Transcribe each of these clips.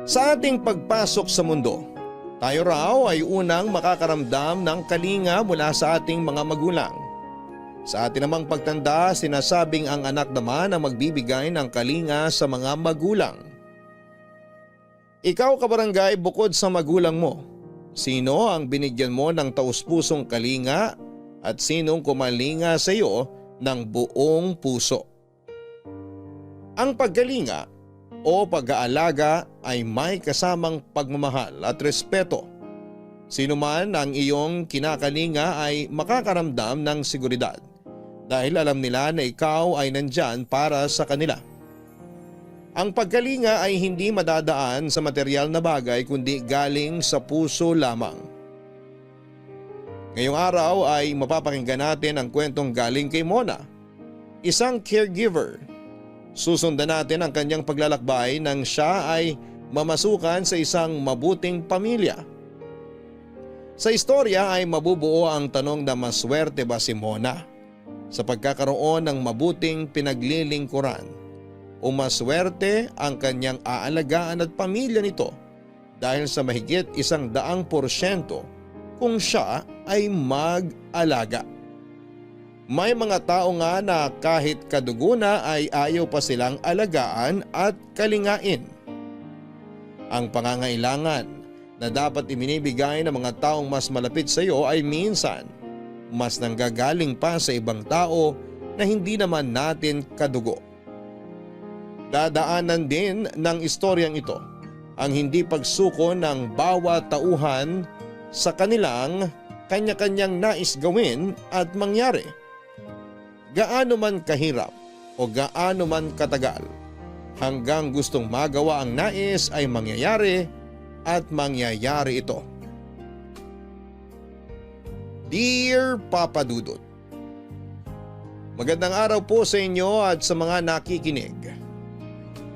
Sa ating pagpasok sa mundo, tayo raw ay unang makakaramdam ng kalinga mula sa ating mga magulang. Sa ating namang pagtanda, sinasabing ang anak naman ang magbibigay ng kalinga sa mga magulang. Ikaw kabarangay, bukod sa magulang mo, sino ang binigyan mo ng taus-pusong kalinga at sinong kumalinga sa iyo ng buong puso? Ang pagkalinga o pag-aalaga ay may kasamang pagmamahal at respeto. Sino man ang iyong kinakalinga ay makakaramdam ng seguridad dahil alam nila na ikaw ay nandyan para sa kanila. Ang pagkalinga ay hindi madadaan sa material na bagay kundi galing sa puso lamang. Ngayong araw ay mapapakinggan natin ang kwentong galing kay Mona, isang caregiver. Susundan natin ang kanyang paglalakbay nang siya ay mamasukan sa isang mabuting pamilya. Sa istorya ay mabubuo ang tanong na maswerte ba si Mona sa pagkakaroon ng mabuting pinaglilingkuran o maswerte ang kanyang aalagaan at pamilya nito dahil sa mahigit 100% kung siya ay mag-alaga. May mga tao nga na kahit kadugo na ay ayaw pa silang alagaan at kalingain. Ang pangangailangan na dapat ibinibigay ng mga taong mas malapit sa iyo ay minsan mas nanggagaling pa sa ibang tao na hindi naman natin kadugo. Dadaanan din ng istoryang ito ang hindi pagsuko ng bawat tauhan sa kanilang kanya-kanyang nais gawin at mangyari. Gaano man kahirap o gaano man katagal, hanggang gustong magawa ang nais ay mangyayari at mangyayari ito. Dear Papa Dudut, magandang araw po sa inyo at sa mga nakikinig.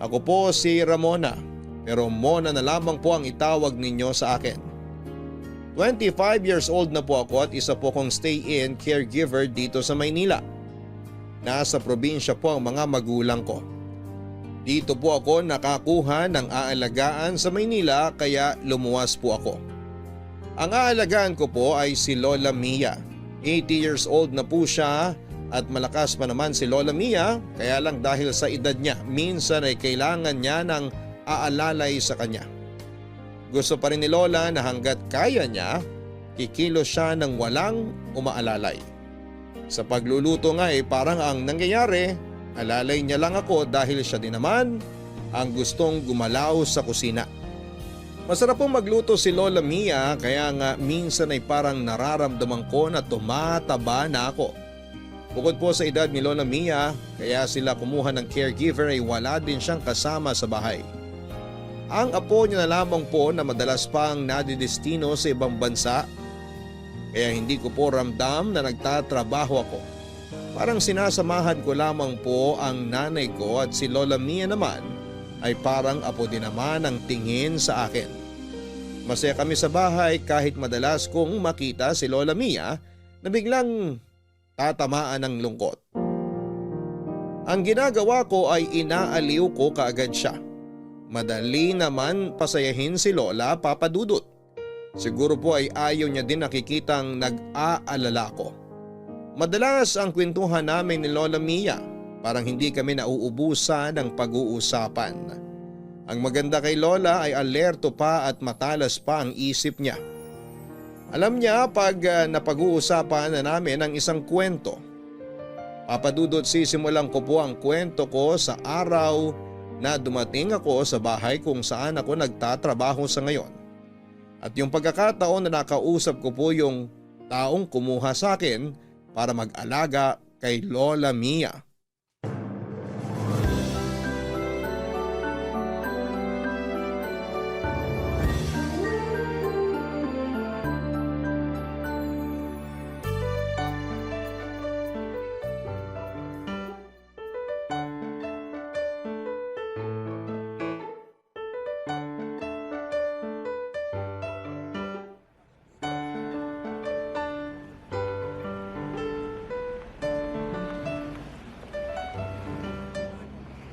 Ako po si Ramona, pero Mona na lamang po ang itawag ninyo sa akin. 25 years old na po ako at isa po kong stay-in caregiver dito sa Maynila. Nasa probinsya po ang mga magulang ko. Dito po ako nakakuha ng aalagaan sa Maynila kaya lumuwas po ako. Ang aalagaan ko po ay si Lola Mia. 80 years old na po siya at malakas pa naman si Lola Mia, kaya lang dahil sa edad niya minsan ay kailangan niya ng aalalay sa kanya. Gusto pa rin ni Lola na hanggat kaya niya, kikilos siya ng walang umaalalay. Sa pagluluto nga parang ang nangyayari, alalay niya lang ako dahil siya din naman ang gustong gumalaw sa kusina. Masarap pong magluto si Lola Mia kaya nga minsan ay parang nararamdaman ko na tumataba na ako. Bukod po sa edad ni Lola Mia, kaya sila kumuha ng caregiver ay wala din siyang kasama sa bahay. Ang apo niya na lamang po na madalas pang nadidestino sa ibang bansa. Kaya hindi ko po ramdam na nagtatrabaho ako. Parang sinasamahan ko lamang po ang nanay ko at si Lola Mia naman ay parang apo din naman ang tingin sa akin. Masaya kami sa bahay kahit madalas kong makita si Lola Mia na biglang tatamaan ng lungkot. Ang ginagawa ko ay inaaliw ko kaagad siya. Madali naman pasayahin si Lola, Papa Dudut. Siguro po ay ayaw niya din nakikitang nag-aalala ko. Madalas ang kwentuhan namin ni Lola Mia, parang hindi kami nauubusan ng pag-uusapan. Ang maganda kay Lola ay alerto pa at matalas pa ang isip niya. Alam niya pag napag-uusapan na namin ang isang kwento. Papadudot, sisimulan ko po ang kwento ko sa araw na dumating ako sa bahay kung saan ako nagtatrabaho sa ngayon. At yung pagkakataon na nakausap ko po yung taong kumuha sa akin para mag-alaga kay Lola Mia.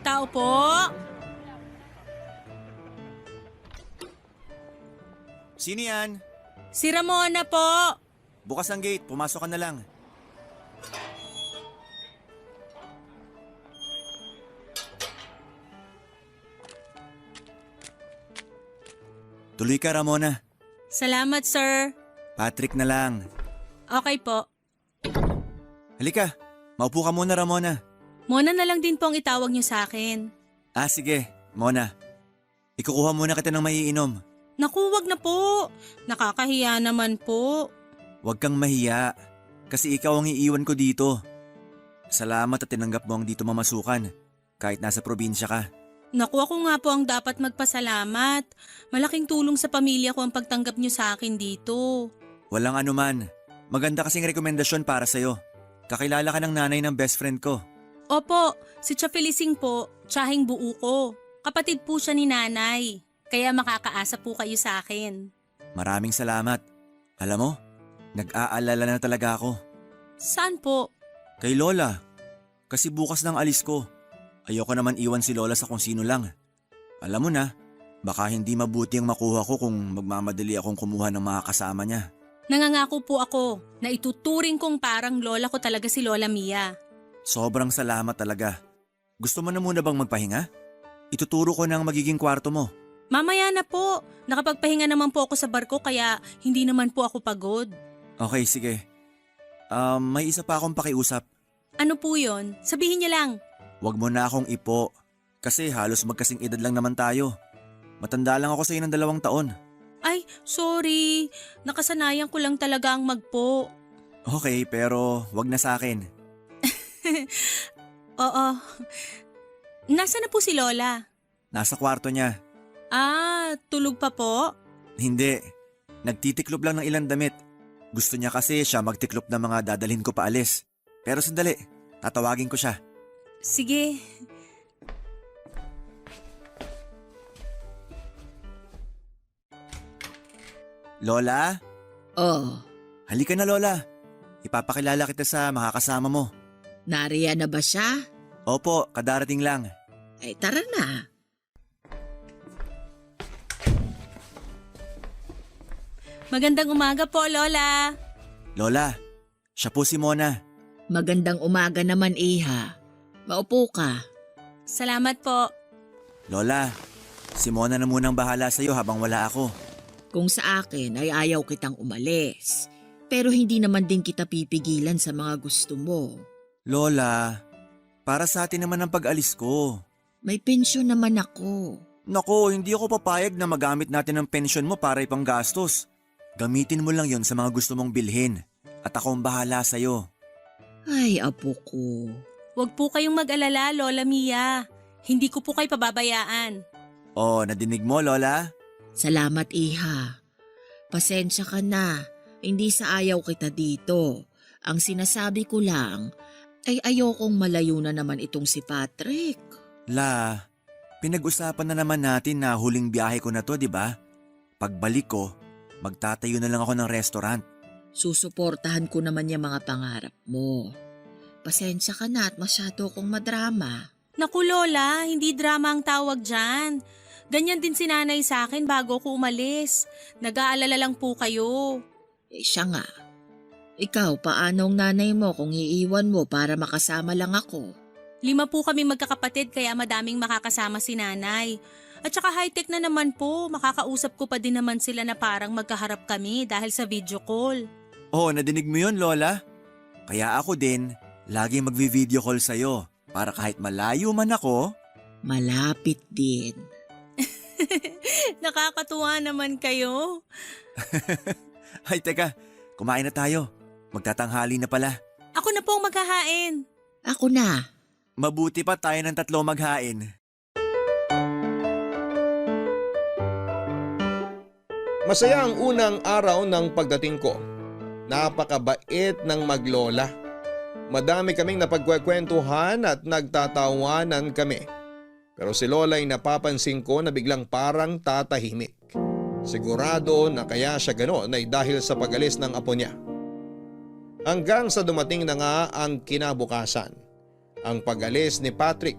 Tao po? Sino yan? Si Ramona po! Bukas ang gate, pumasok ka na lang. Tuloy ka, Ramona. Salamat, sir. Patrick na lang. Okay po. Halika, maupo ka muna, Ramona. Mona na lang din po ang itawag niyo sa akin. Sige, Mona. Ikukuha muna kita ng maiinom. Naku, wag na po. Nakakahiya naman po. Huwag kang mahiya, kasi ikaw ang iiwan ko dito. Salamat at tinanggap mo ang dito mamasukan, kahit nasa probinsya ka. Naku, ako nga po ang dapat magpasalamat. Malaking tulong sa pamilya ko ang pagtanggap niyo sa akin dito. Walang anuman. Maganda kasing rekomendasyon para sa'yo. Kakilala ka ng nanay ng best friend ko. Opo, si Tia Felicing po, tiyahing buo ko. Kapatid po siya ni nanay. Kaya makakaasa po kayo sa akin. Maraming salamat. Alam mo, nag-aalala na talaga ako. Saan po? Kay Lola. Kasi bukas ng alis ko. Ayoko naman iwan si Lola sa kung sino lang. Alam mo na, baka hindi mabuti ang makuha ko kung magmamadali akong kumuha ng mga kasama niya. Nangangako po ako na ituturing kong parang lola ko talaga si Lola Mia. Sobrang salamat talaga. Gusto mo na muna bang magpahinga? Ituturo ko ng magiging kwarto mo. Mamaya na po. Nakapagpahinga naman po ako sa barko kaya hindi naman po ako pagod. Okay, sige. May isa pa akong pakiusap. Ano po yon? Sabihin niya lang. Huwag mo na akong ipo. Kasi halos magkasing edad lang naman tayo. Matanda lang ako sa iyo ng 2 taon. Ay, sorry. Nakasanayan ko lang talaga ang magpo. Okay, pero wag na sa akin. Oo. Nasaan na po si Lola? Nasa kwarto niya. Tulog pa po? Hindi. Nagtitiklop lang ng ilang damit. Gusto niya kasi siya magtiklop ng mga dadalhin ko paalis. Pero sandali, tatawagin ko siya. Sige. Lola? Oh, Halika na, Lola. Ipapakilala kita sa makakasama mo. nariyan na ba siya? Opo, kadarating lang. Ay tara na. Magandang umaga po, Lola. Lola, siya po si Mona. Magandang umaga naman, Iha. Maupo ka. Salamat po. Lola, si Mona na munang bahala sa'yo habang wala ako. Kung sa akin ay ayaw kitang umalis. Pero hindi naman din kita pipigilan sa mga gusto mo. Lola, para sa atin naman ang pag-alis ko. May pensyon naman ako. Nako, hindi ako papayag na magamit natin ang pensyon mo para ipang gastos. Gamitin mo lang yon sa mga gusto mong bilhin. At ako ang bahala sa'yo. Ay, apo ko. Huwag po kayong mag-alala, Lola Mia. Hindi ko po kayo pababayaan. Oh, nadinig mo, Lola? Salamat, Iha. Pasensya ka na. Hindi sa ayaw kita dito. Ang sinasabi ko lang ay ayokong malayo na naman itong si Patrick. La, pinag-usapan na naman natin na huling biyahe ko na to, di ba? Pagbalik ko, magtatayo na lang ako ng restaurant. Susuportahan ko naman yung mga pangarap mo. Pasensya ka na at masyado kong madrama. Naku, Lola, hindi drama ang tawag dyan. Ganyan din si nanay sa akin bago ko umalis. Nag-aalala lang po kayo. Siya nga. Ikaw, paano ang nanay mo kung iiwan mo para makasama lang ako? 5 po kami magkakapatid kaya madaming makakasama si nanay. At saka high-tech na naman po, makakausap ko pa din naman sila na parang magkaharap kami dahil sa video call. Oh, nadinig mo yun, Lola? Kaya ako din, lagi magvi-video call sa'yo para kahit malayo man ako. Malapit din. Nakakatuwa naman kayo. Ay, teka, kumain na tayo. Magtatanghali na pala. Ako na po ang maghahain. Ako na. Mabuti pa tayo ng 3 maghain. Masaya ang unang araw ng pagdating ko. Napakabait ng maglola. Madami kaming napagkwekwentuhan at nagtatawanan kami. Pero si Lola ay napapansin ko na biglang parang tatahimik. Sigurado na kaya siya gano'n ay dahil sa pag-alis ng apo niya. Hanggang sa dumating na nga ang kinabukasan. Ang pag-alis ni Patrick.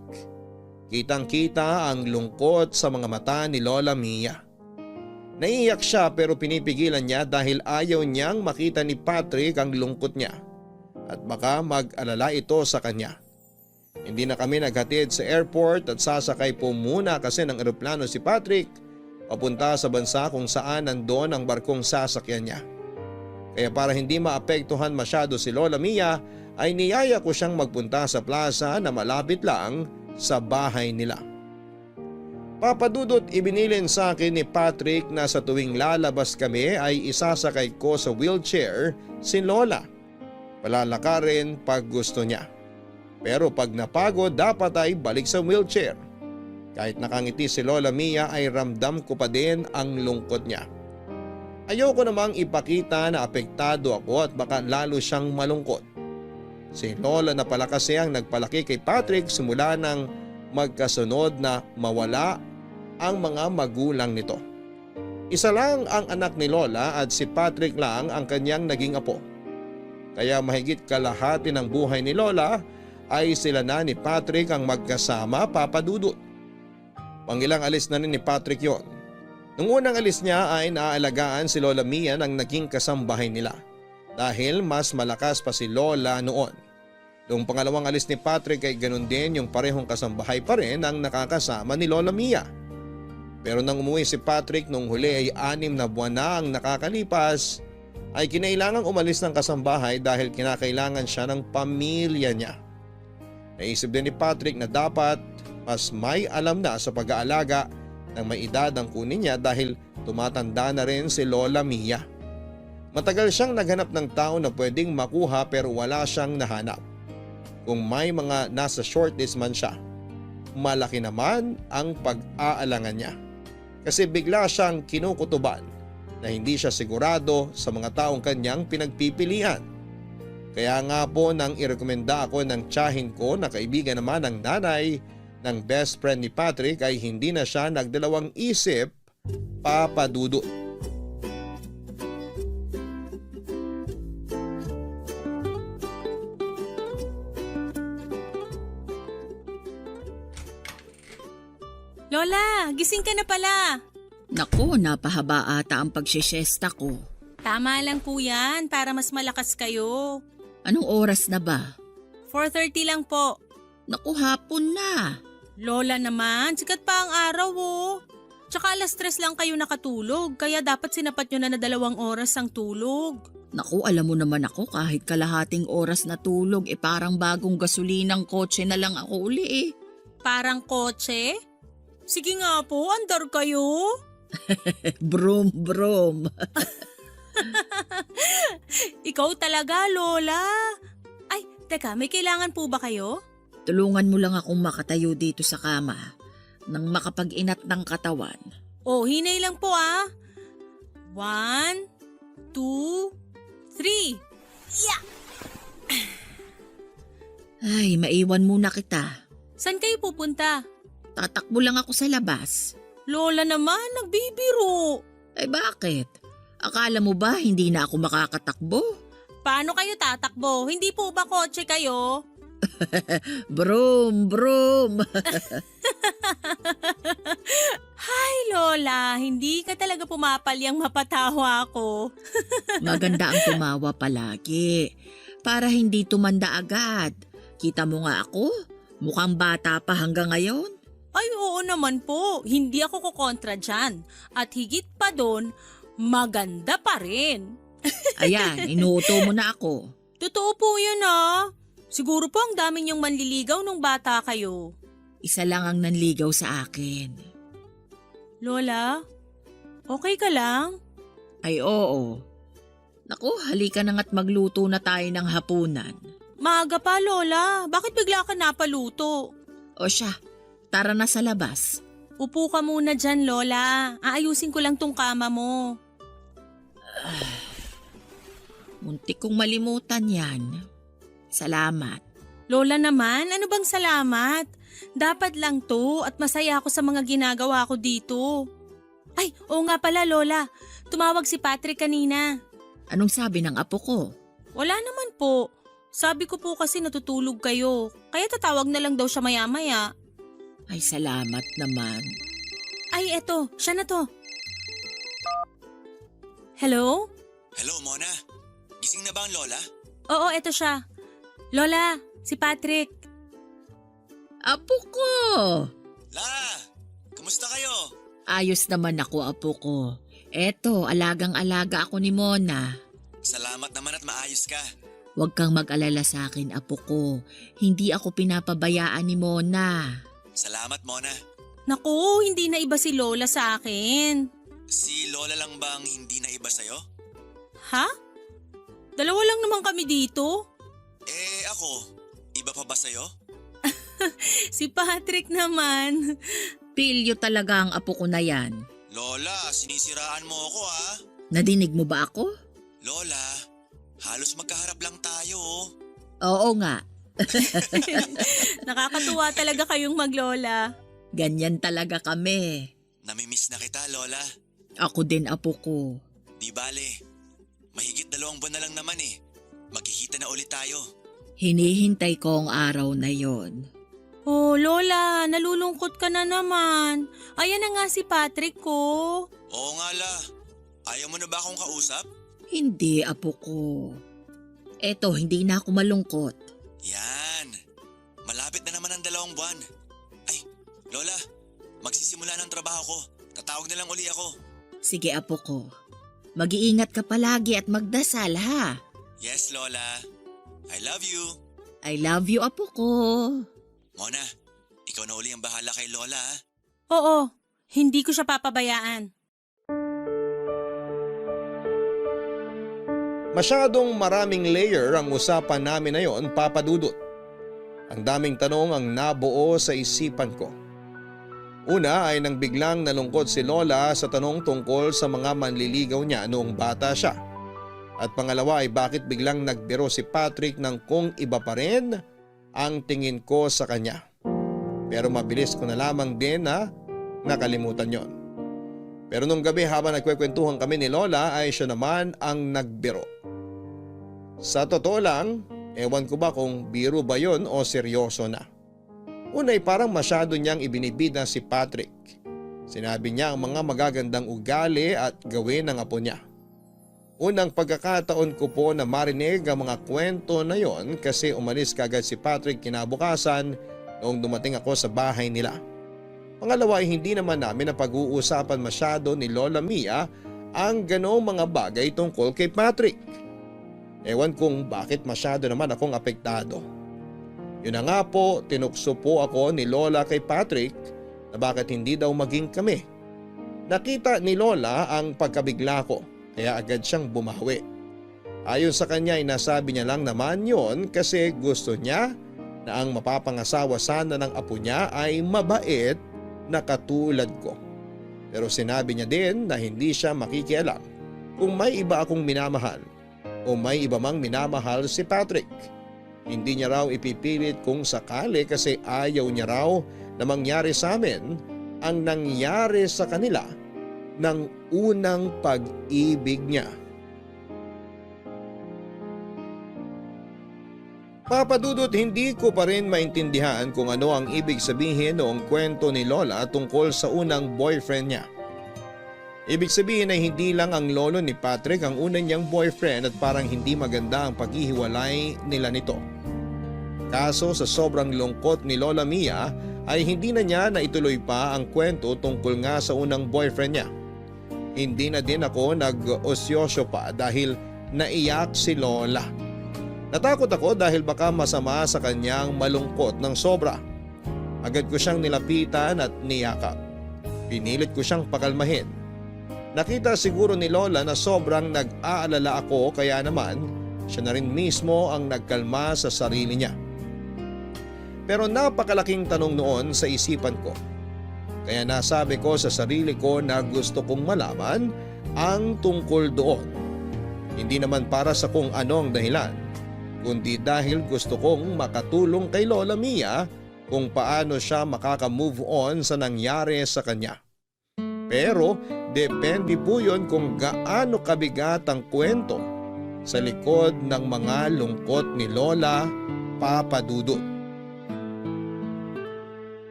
Kitang-kita ang lungkot sa mga mata ni Lola Mia. Naiiyak siya pero pinipigilan niya dahil ayaw niyang makita ni Patrick ang lungkot niya at baka mag-alala ito sa kanya. Hindi na kami naghatid sa airport at sasakay po muna kasi ng eroplano si Patrick papunta sa bansa kung saan nandoon ang barkong sasakyan niya. Kaya para hindi maapektuhan masyado si Lola Mia ay niyaya ko siyang magpunta sa plaza na malapit lang sa bahay nila. Papadudot, ibinilin sa akin ni Patrick na sa tuwing lalabas kami ay isasakay ko sa wheelchair si Lola. Palalakarin pag gusto niya. Pero pag napagod dapat ay balik sa wheelchair. Kahit nakangiti si Lola Mia ay ramdam ko pa din ang lungkot niya. Ayoko namang ipakita na apektado ako at baka lalo siyang malungkot. Si Lola na pala kasi ang nagpalaki kay Patrick simula ng magkasunod na mawala ang mga magulang nito. Isa lang ang anak ni Lola at si Patrick lang ang kanyang naging apo. Kaya mahigit kalahati ng buhay ni Lola ay sila na ni Patrick ang magkasama, Papa Dudut. Pangilang alis na ni Patrick yon. Nung unang alis niya ay naaalagaan si Lola Mia ng naging kasambahay nila dahil mas malakas pa si Lola noon. Noong pangalawang alis ni Patrick ay ganun din yung parehong kasambahay pa rin ang nakakasama ni Lola Mia. Pero nang umuwi si Patrick nung huli ay 6 na buwan na ang nakakalipas ay kinailangang umalis ng kasambahay dahil kinakailangan siya ng pamilya niya. Naisip din ni Patrick na dapat mas may alam na sa pag-aalaga ng may edad ang kunin niya dahil tumatanda na rin si Lola Mia. Matagal siyang naghanap ng tao na pwedeng makuha pero wala siyang nahanap. Kung may mga nasa shortlist man siya, malaki naman ang pag-aalangan niya. Kasi bigla siyang kinukutuban na hindi siya sigurado sa mga taong kanyang pinagpipilian. Kaya nga po nang irekomenda ako ng tiyahin ko na kaibigan naman ng nanay ng best friend ni Patrick ay hindi na siya nagdalawang isip, Papa Dudut. Lola, gising ka na pala. Naku, napahaba ata ang pagsisyesta ko. Tama lang po yan para mas malakas kayo. Anong oras na ba? 4:30 lang po. Naku, hapon na. Lola naman, sikat pa ang araw oh. Tsaka 3:00 lang kayo nakatulog kaya dapat sinapat nyo na 2 oras ang tulog. Naku, alam mo naman ako kahit kalahating oras na tulog parang bagong gasolinang kotse na lang ako uli Parang kotse? Sige nga po, andar kayo. Brum, brum. Ikaw talaga, Lola. Ay, teka, may kailangan po ba kayo? Tulungan mo lang akong makatayo dito sa kama nang makapag-inat ng katawan. Oh, hinay lang po ah. 1, 2, 3. Yeah! Ay, maiwan muna kita. Saan kayo pupunta? Tatakbo lang ako sa labas. Lola naman, nagbibiro. Ay bakit? Akala mo ba hindi na ako makakatakbo? Paano kayo tatakbo? Hindi po ba kotse kayo? Brum, brum. Ay, Lola, hindi ka talaga pumapalyang mapatawa ako. Maganda ang tumawa palagi para hindi tumanda agad. Kita mo nga ako, mukhang bata pa hanggang ngayon. Ay, oo naman po. Hindi ako kukontra dyan. At higit pa doon, maganda pa rin. Ayan, inuuto mo na ako. Totoo po yun ah. Siguro po ang dami niyong manliligaw nung bata kayo. Isa lang ang nanligaw sa akin. Lola, okay ka lang? Ay oo. Naku, halika na nga't magluto na tayo ng hapunan. Maaga pa, Lola. Bakit bigla ka napaluto? O siya, tara na sa labas. Upo ka muna dyan, Lola. Aayusin ko lang tong kama mo. Muntik kong malimutan yan. Salamat. Lola naman, ano bang salamat? Dapat lang to at masaya ako sa mga ginagawa ko dito. Ay, oo nga pala, Lola. Tumawag si Patrick kanina. Anong sabi ng apo ko? Wala naman po. Sabi ko po kasi natutulog kayo. Kaya tatawag na lang daw siya maya-maya. Ay, salamat naman. Ay, eto. Siya na to. Hello? Hello, Mona. Gising na ba ang lola? Oo, eto siya. Lola, si Patrick. Apo ko! La! Kumusta kayo? Ayos naman ako, apo ko. Eto, alagang-alaga ako ni Mona. Salamat naman at maayos ka. Huwag kang mag-alala sa akin, apo ko. Hindi ako pinapabayaan ni Mona. Salamat, Mona. Naku, hindi na iba si Lola sa akin. Si lola lang bang hindi na iba sa'yo? Ha? Dalawa lang naman kami dito. Ako, iba pa ba sa'yo? Si Patrick naman. Pilyo talaga ang apo ko na yan. Lola, sinisiraan mo ako ha? Nadinig mo ba ako? Lola, halos magkaharap lang tayo. Oo nga. Nakakatuwa talaga kayong maglola. Ganyan talaga kami. Namimiss na kita, Lola. Ako din, apo ko. Di bale, mahigit 2 buwan na lang naman eh. Magkikita na ulit tayo. Hinihintay ko ang araw na yon. Oh, Lola, nalulungkot ka na naman. Ayan na nga si Patrick ko. Oo nga la, ayaw mo na ba akong kausap? Hindi, apo ko. Eto, hindi na ako malungkot. Yan, malapit na naman ang 2 buwan. Ay, Lola, magsisimula ng trabaho ko. Tatawag na lang uli ako. Sige, apo ko. Mag-iingat ka palagi at magdasal, ha? Yes, Lola. I love you. I love you, apo ko. Mona, ikaw na uli ang bahala kay Lola ha? Oo, hindi ko siya papabayaan. Masyadong maraming layer ang usapan namin na yon, Papa Dudut. Ang daming tanong ang nabuo sa isipan ko. Una ay nang biglang nalungkot si Lola sa tanong tungkol sa mga manliligaw niya noong bata siya. At pangalawa ay bakit biglang nagbiro si Patrick ng kung iba pa rin ang tingin ko sa kanya. Pero mabilis ko na lamang din na nakalimutan yon. Pero nung gabi habang nagkwekwentuhan kami ni Lola ay siya naman ang nagbiro. Sa totoo lang, ewan ko ba kung biro ba yon o seryoso na. Unay parang masyado niyang ibinibida si Patrick. Sinabi niya ang mga magagandang ugali at gawin ng apo niya. Unang pagkakataon ko po na marinig ang mga kwento na yon kasi umalis kagad si Patrick kinabukasan noong dumating ako sa bahay nila. Pangalawa ay hindi naman namin napag-uusapan masyado ni Lola Mia ang ganong mga bagay tungkol kay Patrick. Ewan kung bakit masyado naman akong apektado. Yun na nga po, tinukso po ako ni Lola kay Patrick na bakit hindi daw maging kami. Nakita ni Lola ang pagkabigla ko kaya agad siyang bumawi. Ayon sa kanya ay nasabi niya lang naman yon kasi gusto niya na ang mapapangasawa sana ng apo niya ay mabait na katulad ko. Pero sinabi niya din na hindi siya makikialam kung may iba akong minamahal o may iba mang minamahal si Patrick. Hindi niya raw ipipilit kung sakali kasi ayaw niya raw na mangyari sa amin ang nangyari sa kanila ng unang pag-ibig niya. Papa Dudut, hindi ko pa rin maintindihan kung ano ang ibig sabihin noong kwento ni Lola tungkol sa unang boyfriend niya. Ibig sabihin ay hindi lang ang lolo ni Patrick ang unang niyang boyfriend at parang hindi maganda ang paghihiwalay nila nito. Kaso sa sobrang lungkot ni Lola Mia ay hindi na niya naituloy pa ang kwento tungkol nga sa unang boyfriend niya. Hindi na din ako nag-osyosyo pa dahil naiyak si Lola. Natakot ako dahil baka masama sa kanyang malungkot ng sobra. Agad ko siyang nilapitan at niyakap. Pinilit ko siyang pakalmahin. Nakita siguro ni Lola na sobrang nag-aalala ako kaya naman siya na rin mismo ang nagkalma sa sarili niya. Pero napakalaking tanong noon sa isipan ko. Kaya nasabi ko sa sarili ko na gusto kong malaman ang tungkol doon. Hindi naman para sa kung anong dahilan, kundi dahil gusto kong makatulong kay Lola Mia kung paano siya makaka-move on sa nangyari sa kanya. Pero depende po yun kung gaano kabigat ang kwento sa likod ng mga lungkot ni Lola, Papa Dudut.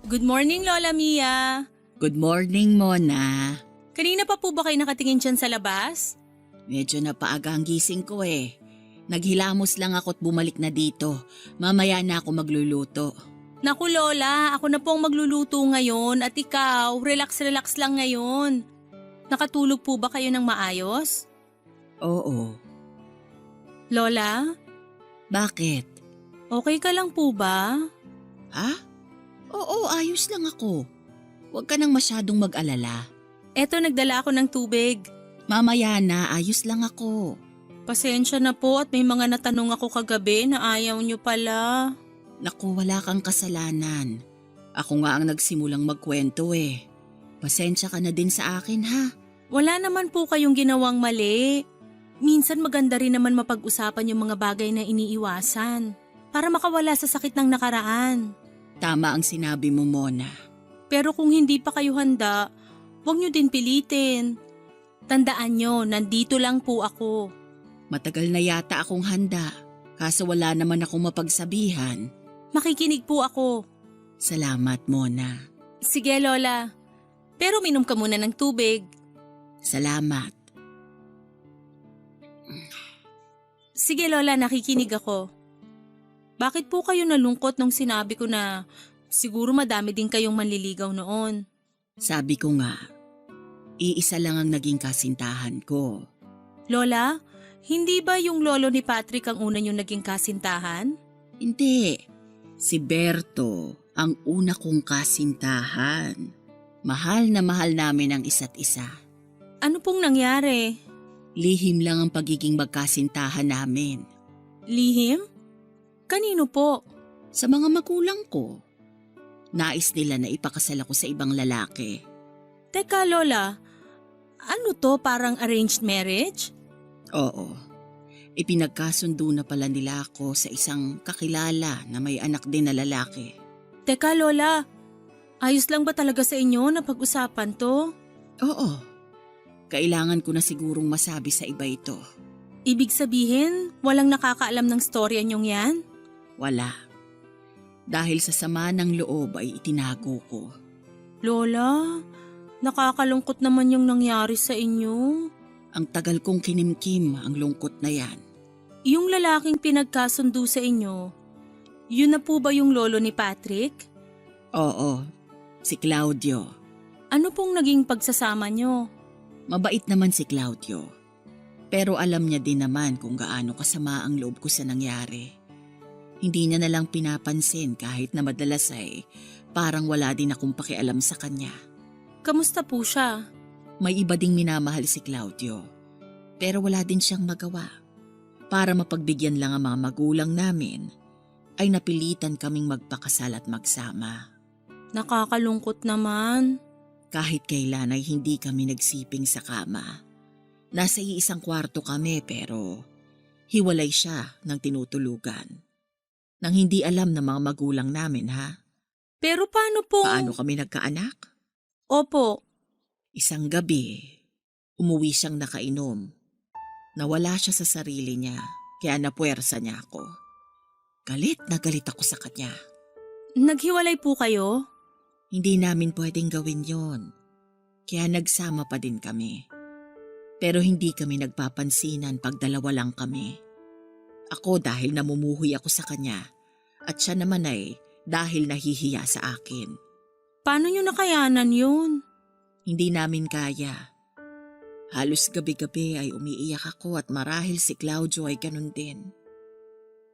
Good morning, Lola Mia. Good morning, Mona. Kanina pa po ba kayo nakatingin dyan sa labas? Medyo napaaga ang gising ko eh. Naghilamos lang ako at bumalik na dito. Mamaya na ako magluluto. Naku Lola, ako na po ang magluluto ngayon at ikaw, relax-relax lang ngayon. Nakatulog po ba kayo ng maayos? Oo. Lola, Bakit? okay ka lang po ba? Ha? Oo, ayos lang ako. Huwag ka nang masyadong mag-alala. Eto, nagdala ako ng tubig. Mamaya na, ayos lang ako. Pasensya na po at may mga natanong ako kagabi na ayaw nyo pala. Naku, wala kang kasalanan. Ako nga ang nagsimulang magkwento eh. Pasensya ka na din sa akin ha. Wala naman po kayong ginawang mali. Minsan maganda rin naman mapag-usapan yung mga bagay na iniiwasan para makawala sa sakit ng nakaraan. Tama ang sinabi mo, Mona. Pero kung hindi pa kayo handa, huwag nyo din pilitin. Tandaan nyo, nandito lang po ako. Matagal na yata akong handa, kaso wala naman akong mapagsabihan. Makikinig po ako. Salamat, Mona. Sige Lola, pero minom ka muna ng tubig. Salamat. Sige Lola, nakikinig ako. Bakit po kayo nalungkot nung sinabi ko na siguro madami din kayong manliligaw noon? Sabi ko nga, iisa lang ang naging kasintahan ko. Lola, hindi ba yung lolo ni Patrick ang una niyong naging kasintahan? Hindi. Si Berto ang una kong kasintahan. Mahal na mahal namin ang isa't isa. Ano pong nangyari? Lihim lang ang pagiging magkasintahan namin. Lihim? Kanino po? Sa mga magulang ko. Nais nila na ipakasal ako sa ibang lalaki. Teka Lola, ano to, parang arranged marriage? Oo. Ipinagkasundo na pala nila ako sa isang kakilala na may anak din na lalaki. Teka Lola, ayos lang ba talaga sa inyo na pag-usapan to? Oo. Kailangan ko na sigurong masabi sa iba ito. Ibig sabihin, walang nakakaalam ng storya niyong yan? Wala. Dahil sa sama ng loob ay itinago ko. Lola, nakakalungkot naman yung nangyari sa inyo. Ang tagal kong kinimkim ang lungkot na yan. Yung lalaking pinagkasundo sa inyo, yun na po ba yung lolo ni Patrick? Oo, si Claudio. Ano pong naging pagsasama nyo? Mabait naman si Claudio. Pero alam niya din naman kung gaano kasama ang loob ko sa nangyari. Hindi niya nalang pinapansin kahit na madalas ay parang wala din akong pakialam sa kanya. Kamusta po siya? May iba ding minamahal si Claudio. Pero wala din siyang magawa. Para mapagbigyan lang ang mga magulang namin, ay napilitan kaming magpakasal at magsama. Nakakalungkot naman. Kahit kailan ay hindi kami nagsiping sa kama. Nasa iisang kwarto kami pero hiwalay siya ng tinutulugan. Nang hindi alam ng mga magulang namin ha. Pero paano po? Paano kami nagkaanak? Opo. Isang gabi, umuwi siyang nakainom. Nawala siya sa sarili niya kaya napuwersa niya ako. Galit na galit ako sa kanya. Naghiwalay po kayo? Hindi namin pwedeng gawin yon. Kaya nagsama pa din kami. Pero hindi kami nagpapansinan pag dalawa lang kami. Ako dahil namumuhuy ako sa kanya at siya naman ay dahil nahihiya sa akin. Paano nyo nakayanan yun? Hindi namin kaya. Halos gabi-gabi ay umiiyak ako at marahil si Claudio ay ganun din.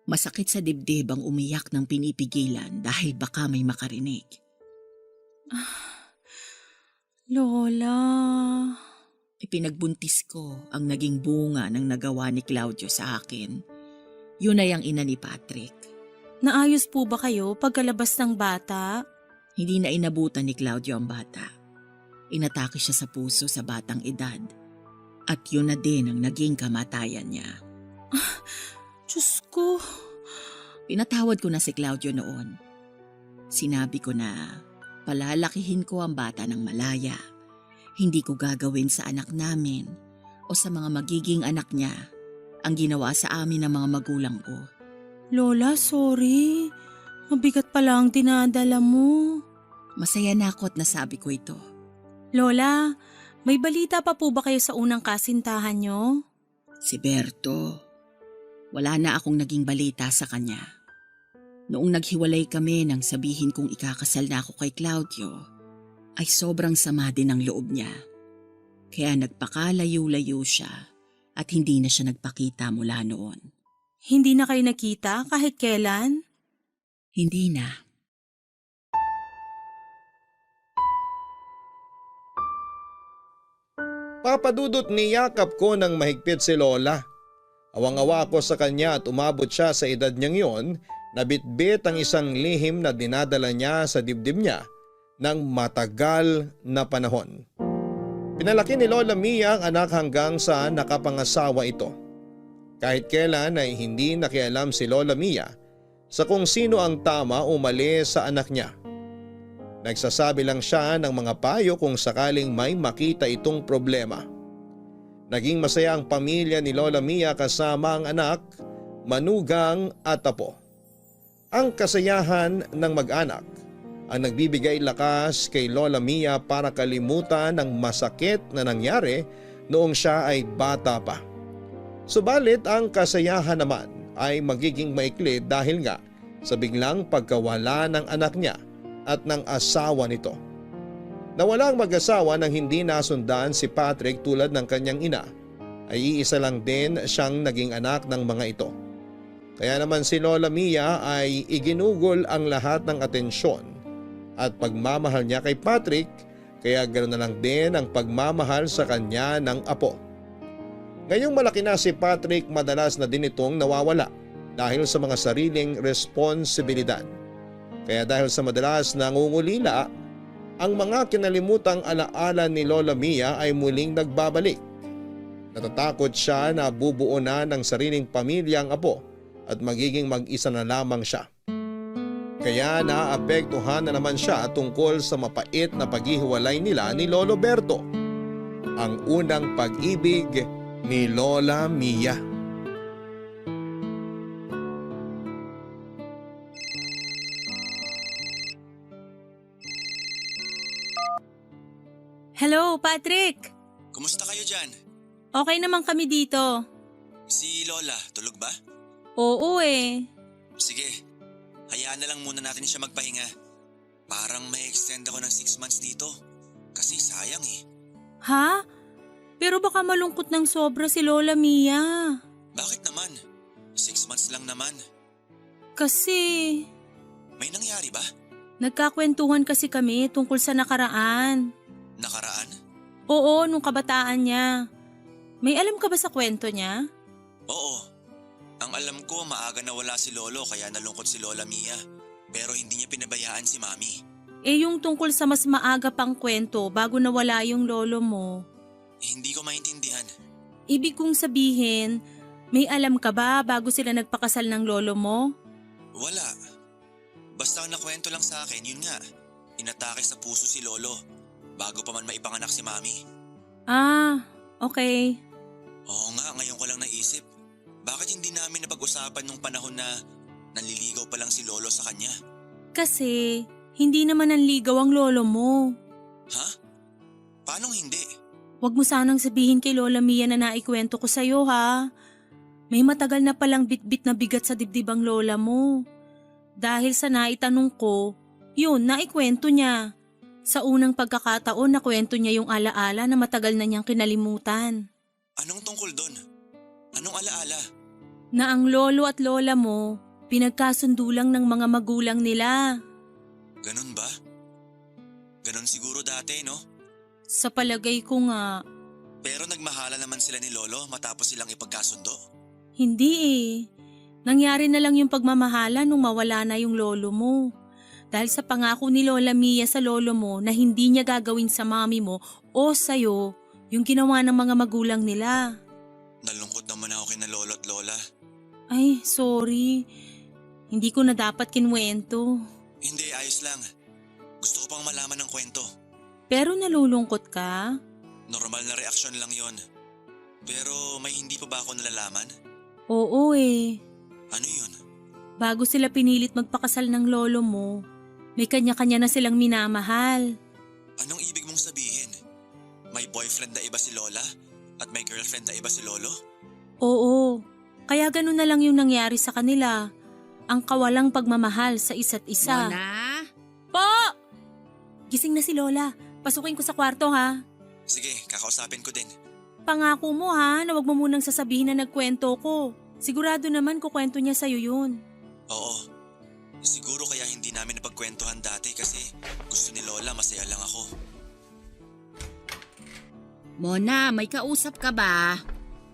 Masakit sa dibdib ang umiyak ng pinipigilan dahil baka may makarinig. Lola. Ipinagbuntis ko ang naging bunga ng nagawa ni Claudio sa akin. Yun ay ang ina ni Patrick. Naayos po ba kayo pagkalabas ng bata? Hindi na inabutan ni Claudio ang bata. Inatake siya sa puso sa batang edad. At yun na din ang naging kamatayan niya. Diyos ko. Pinatawad ko na si Claudio noon. Sinabi ko na palalakihin ko ang bata ng malaya. Hindi ko gagawin sa anak namin o sa mga magiging anak niya ang ginawa sa amin ng mga magulang ko. Lola, sorry. Mabigat pala ang dinadala mo. Masaya na ako at nasabi ko ito. Lola, may balita pa po ba kayo sa unang kasintahan nyo? Si Berto, wala na akong naging balita sa kanya. Noong naghiwalay kami nang sabihin kong ikakasal na ako kay Claudio, ay sobrang sama din ang loob niya. Kaya nagpakalayo-layo siya at hindi na siya nagpakita mula noon. Hindi na kayo nakita kahit kailan? Hindi na. Papadudot niyakap ko ng mahigpit si Lola. Awang-awa ako sa kanya at umabot siya sa edad niyang yon na bitbit ang isang lihim na dinadala niya sa dibdib niya ng matagal na panahon. Pinalaki ni Lola Mia ang anak hanggang sa nakapangasawa ito. Kahit kailan ay hindi nakialam si Lola Mia sa kung sino ang tama o mali sa anak niya. Nagsasabi lang siya ng mga payo kung sakaling may makita itong problema. Naging masaya ang pamilya ni Lola Mia kasama ang anak, manugang at apo. Ang kasayahan ng mag-anak ang nagbibigay lakas kay Lola Mia para kalimutan ang masakit na nangyari noong siya ay bata pa. Subalit ang kasayahan naman ay magiging maikli dahil nga sa biglang pagkawala ng anak niya at ng asawa nito. Nawalang mag-asawa nang hindi nasundan si Patrick tulad ng kanyang ina, ay iisa lang din siyang naging anak ng mga ito. Kaya naman si Lola Mia ay iginugol ang lahat ng atensyon at pagmamahal niya kay Patrick, kaya ganoon na lang din ang pagmamahal sa kanya ng apo. Ngayong malaki na si Patrick, madalas na din itong nawawala dahil sa mga sariling responsibilidad. Kaya dahil sa madalas na nangungulila, ang mga kinalimutang alaala ni Lola Mia ay muling nagbabalik. Natatakot siya na bubuo na ng sariling pamilya ang apo at magiging mag-isa na lamang siya. Kaya naapektuhan na naman siya tungkol sa mapait na paghihiwalay nila ni Lolo Berto, ang unang pag-ibig ni Lola Mia. Hello, Patrick! Kumusta kayo dyan? Okay naman kami dito. Si Lola, tulog ba? Oo eh. Sige, hayaan na lang muna natin siya magpahinga. Parang may extend ako ng 6 months dito. Kasi sayang eh. Ha? Pero baka malungkot ng sobra si Lola Mia. Bakit naman? 6 months lang naman. Kasi May nangyari ba? nagkakwentuhan kasi kami tungkol sa nakaraan. Nakaraan? Oo, nung kabataan niya. May alam ka ba sa kwento niya? Oo. Ang alam ko, maaga nawala si Lolo kaya nalungkot si Lola Mia. Pero hindi niya pinabayaan si Mami. Eh yung tungkol sa mas maaga pang kwento bago nawala yung lolo mo. Hindi ko maintindihan. Ibig kong sabihin, may alam ka ba bago sila nagpakasal ng lolo mo? Wala. Basta ang nakwento lang sa akin, yun nga. Inatake sa puso si Lolo bago pa man maipanganak si Mami. Ah, okay. Oo nga, ngayon ko lang naisip. Bakit hindi namin napag-usapan nung panahon na nanliligaw pa lang si Lolo sa kanya? Kasi hindi naman nanligaw ang lolo mo. Ha? Paanong hindi? Huwag mo sanang sabihin kay Lola Mia na naikwento ko sa'yo ha. May matagal na palang bitbit na bigat sa dibdib ang lola mo. Dahil sa naitanong ko, yun, naikwento niya. Sa unang pagkakataon, nakwento niya yung alaala na matagal na niyang kinalimutan. Anong tungkol doon? Anong alaala? Na ang lolo at lola mo, pinagkasundo lang ng mga magulang nila. Ganun ba? Ganun siguro dati, no? Sa palagay ko nga, Pero nagmahala naman sila ni Lolo matapos silang ipagkasundo. hindi eh. Nangyari na lang yung pagmamahala nung mawala na yung lolo mo. Dahil sa pangako ni Lola Mia sa lolo mo na hindi niya gagawin sa mami mo o sa'yo yung ginawa ng mga magulang nila. Nalungkot naman ako kina Lolo at Lola. Ay, sorry. Hindi ko na dapat kinwento. Hindi, ayos lang. Gusto ko pang malaman ng kwento. Pero nalulungkot ka? Normal na reaksyon lang yon. Pero may hindi pa ba ako nalalaman? Oo eh. Ano yun? Bago sila pinilit magpakasal ng lolo mo, May kanya-kanya na silang minamahal. Anong ibig mong sabihin? May boyfriend na iba si Lola? At may girlfriend na iba si Lolo? Oo, kaya ganun na lang yung nangyari sa kanila. Ang kawalang pagmamahal sa isa't isa. Mona? Po! Gising na si Lola. Pasukin ko sa kwarto ha. Sige, kakausapin ko din. Pangako mo ha na wag mo munang sasabihin na nagkwento ko. Sigurado naman kukwento niya sa'yo yun. Oo. Siguro kaya hindi namin napagkwentuhan dati kasi gusto ni Lola masaya lang ako. Mona, may kausap ka ba?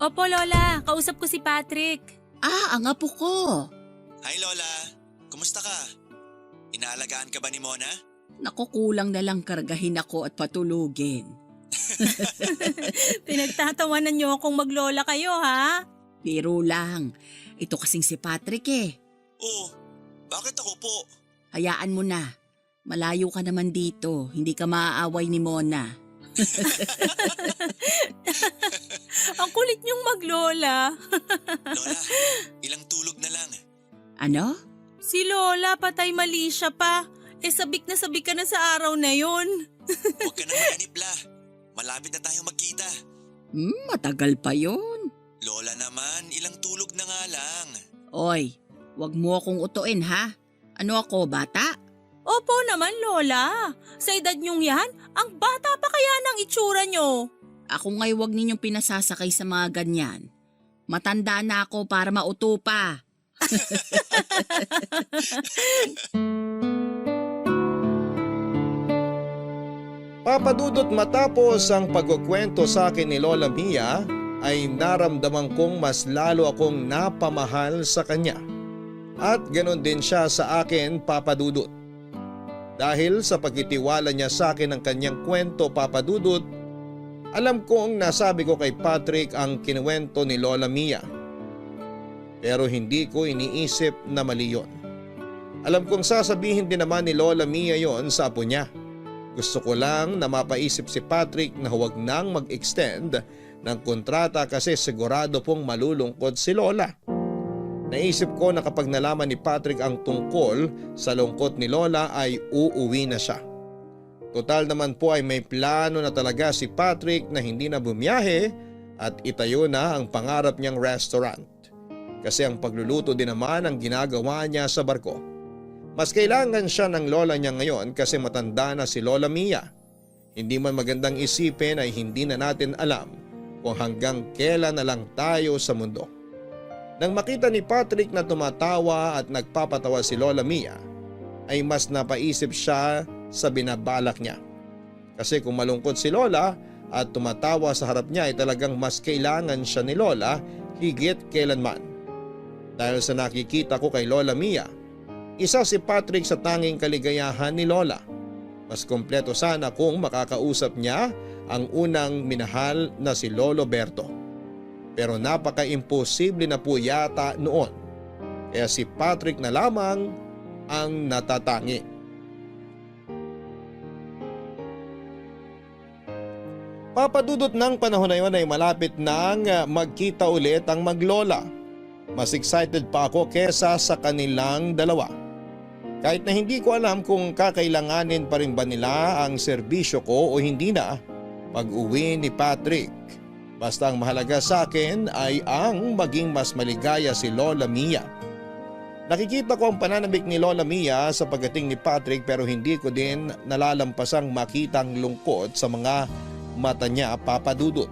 Opo Lola, kausap ko si Patrick. Ang apo ko. Hi Lola! Kumusta ka? Inaalagaan ka ba ni Mona? Nakukulang na lang kargahin ako at patulugin. Pinagtatawanan niyo akong maglola kayo ha? Biro lang. Ito kasing si Patrick eh. Oo. Bakit ako po? Hayaan mo na. Malayo ka naman dito. Hindi ka maaaway ni Mona. Ang kulit niyong maglola. Lola, ilang tulog na lang. Ano? Si Lola patay mali siya pa. Sabik na sabik ka na sa araw na yon. Huwag ka na manipla. Malapit na tayong magkita. Matagal pa yun. Lola naman, ilang tulog na nga lang. Oy, wag mo akong utuin ha. Ano ako, bata? Opo naman Lola. Sa edad niyong yan, ang bata pa kaya ng itsura niyo. Ako nga'y wag ninyong pinasasakay sa mga ganyan. Matanda na ako para mauto pa. Papadudot matapos ang pagkukwento sa akin ni Lola Mia ay naramdaman kong mas lalo akong napamahal sa kanya. At ganon din siya sa akin, Papadudot. Dahil sa pagtitiwala niya sa akin ng kanyang kwento, Papadudot, alam kong nasabi ko kay Patrick ang kinuwento ni Lola Mia. Pero hindi ko iniisip na mali yun. Alam kong sasabihin din naman ni Lola Mia yon sa apo niya. Gusto ko lang na mapaisip si Patrick na huwag nang mag-extend ng kontrata kasi sigurado pong malulungkot si Lola. Naisip ko na kapag nalaman ni Patrick ang tungkol sa lungkot ni Lola ay uuwi na siya. Total naman po ay may plano na talaga si Patrick na hindi na bumiyahe at itayo na ang pangarap niyang restaurant. Kasi ang pagluluto din naman ang ginagawa niya sa barko. Mas kailangan siya ng lola niya ngayon kasi matanda na si Lola Mia. Hindi man magandang isipin ay hindi na natin alam kung hanggang kailan na lang tayo sa mundo. Nang makita ni Patrick na tumatawa at nagpapatawa si Lola Mia, ay mas napaisip siya sa binabalak niya. Kasi kung malungkot si Lola at tumatawa sa harap niya ay talagang mas kailangan siya ni Lola higit kailanman. Dahil sa nakikita ko kay Lola Mia, isa si Patrick sa tanging kaligayahan ni Lola. Mas kompleto sana kung makakausap niya ang unang minahal na si Lolo Berto. Pero napaka-imposible na po yata noon. Kaya si Patrick na lamang ang natatangi. Papadudot ng panahon na yun ay malapit nang magkita ulit ang maglola. Mas excited pa ako kesa sa kanilang dalawa. Kahit na hindi ko alam kung kakailanganin pa rin ba nila ang serbisyo ko o hindi na pag-uwi ni Patrick. Basta ang mahalaga sa akin ay ang maging mas maligaya si Lola Mia. Nakikita ko ang pananabik ni Lola Mia sa pagdating ni Patrick pero hindi ko din nalalampasang makita ang lungkot sa mga mata niya, Papadudot.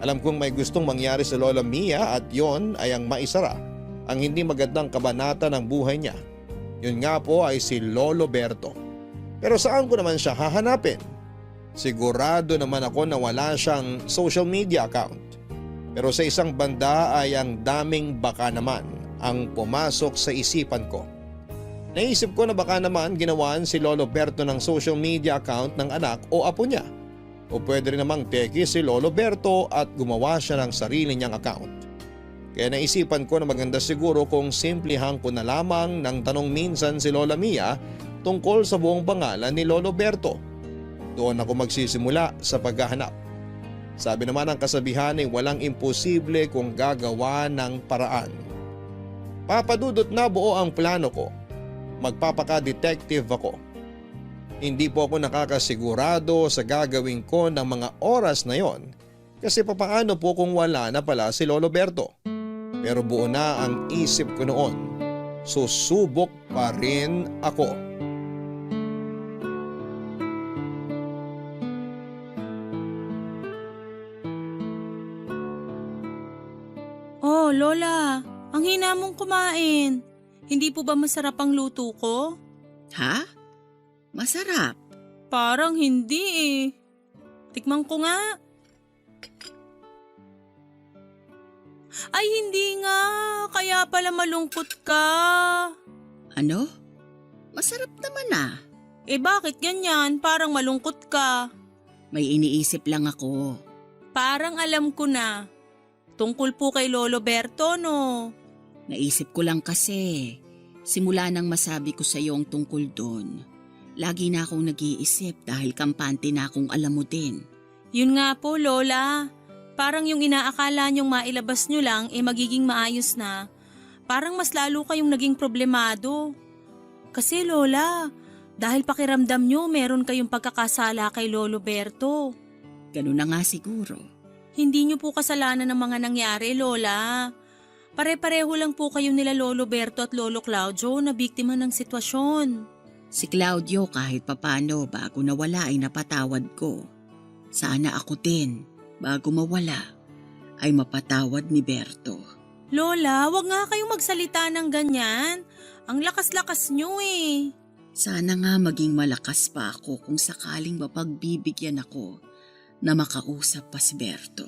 Alam kong may gustong mangyari sa Lola Mia at yon ay ang maisara ang hindi magandang kabanata ng buhay niya. Yun nga po ay si Lolo Berto. Pero saan ko naman siya hahanapin? Sigurado naman ako na wala siyang social media account. Pero sa isang banda ay ang daming baka naman ang pumasok sa isipan ko. Naisip ko na baka naman ginawan si Lolo Berto ng social media account ng anak o apo niya. O pwede rin namang teki si Lolo Berto at gumawa siya ng sarili niyang account. Kaya naisipan ko na maganda siguro kung simplihan ko na lamang ng tanong minsan si Lola Mia tungkol sa buong pangalan ni Lolo Berto. Doon ako magsisimula sa paghahanap. Sabi naman ng kasabihan ay walang imposible kung gagawa ng paraan. Papadudot na buo ang plano ko. Magpapaka-detective ako. Hindi po ako nakakasigurado sa gagawin ko ng mga oras na yon kasi papaano po kung wala na pala si Lolo Berto. Pero buo na ang isip ko noon. Susubok pa rin ako. Oh, Lola, ang hina mong kumain. Hindi po ba masarap ang luto ko? Ha? Masarap. Parang hindi eh. Tikman ko nga. Ay, hindi nga. Kaya pala malungkot ka. Ano? Masarap naman ah. Eh bakit ganyan? Parang malungkot ka. May iniisip lang ako. Parang alam ko na. Tungkol po kay Lolo Berto, no? Naisip ko lang kasi. Simula nang masabi ko sa iyo ang tungkol doon. Lagi na akong nag-iisip dahil kampante na akong alam mo din. Yun nga po, Lola. Parang yung inaakala niyong mailabas niyo lang magiging maayos na. Parang mas lalo kayong naging problemado. Kasi Lola, dahil pakiramdam niyo meron kayong pagkakasala kay Lolo Berto. Ganun na nga siguro. Hindi niyo po kasalanan ng mga nangyari, Lola. Pare-pareho lang po kayo nila Lolo Berto at Lolo Claudio na biktima ng sitwasyon. Si Claudio kahit papano bago nawala ay napatawad ko. Sana ako din, bago mawala, ay mapatawad ni Berto. Lola, wag nga kayong magsalita ng ganyan. Ang lakas-lakas niyo eh. Sana nga maging malakas pa ako kung sakaling mapagbibigyan ako na makausap pa si Berto.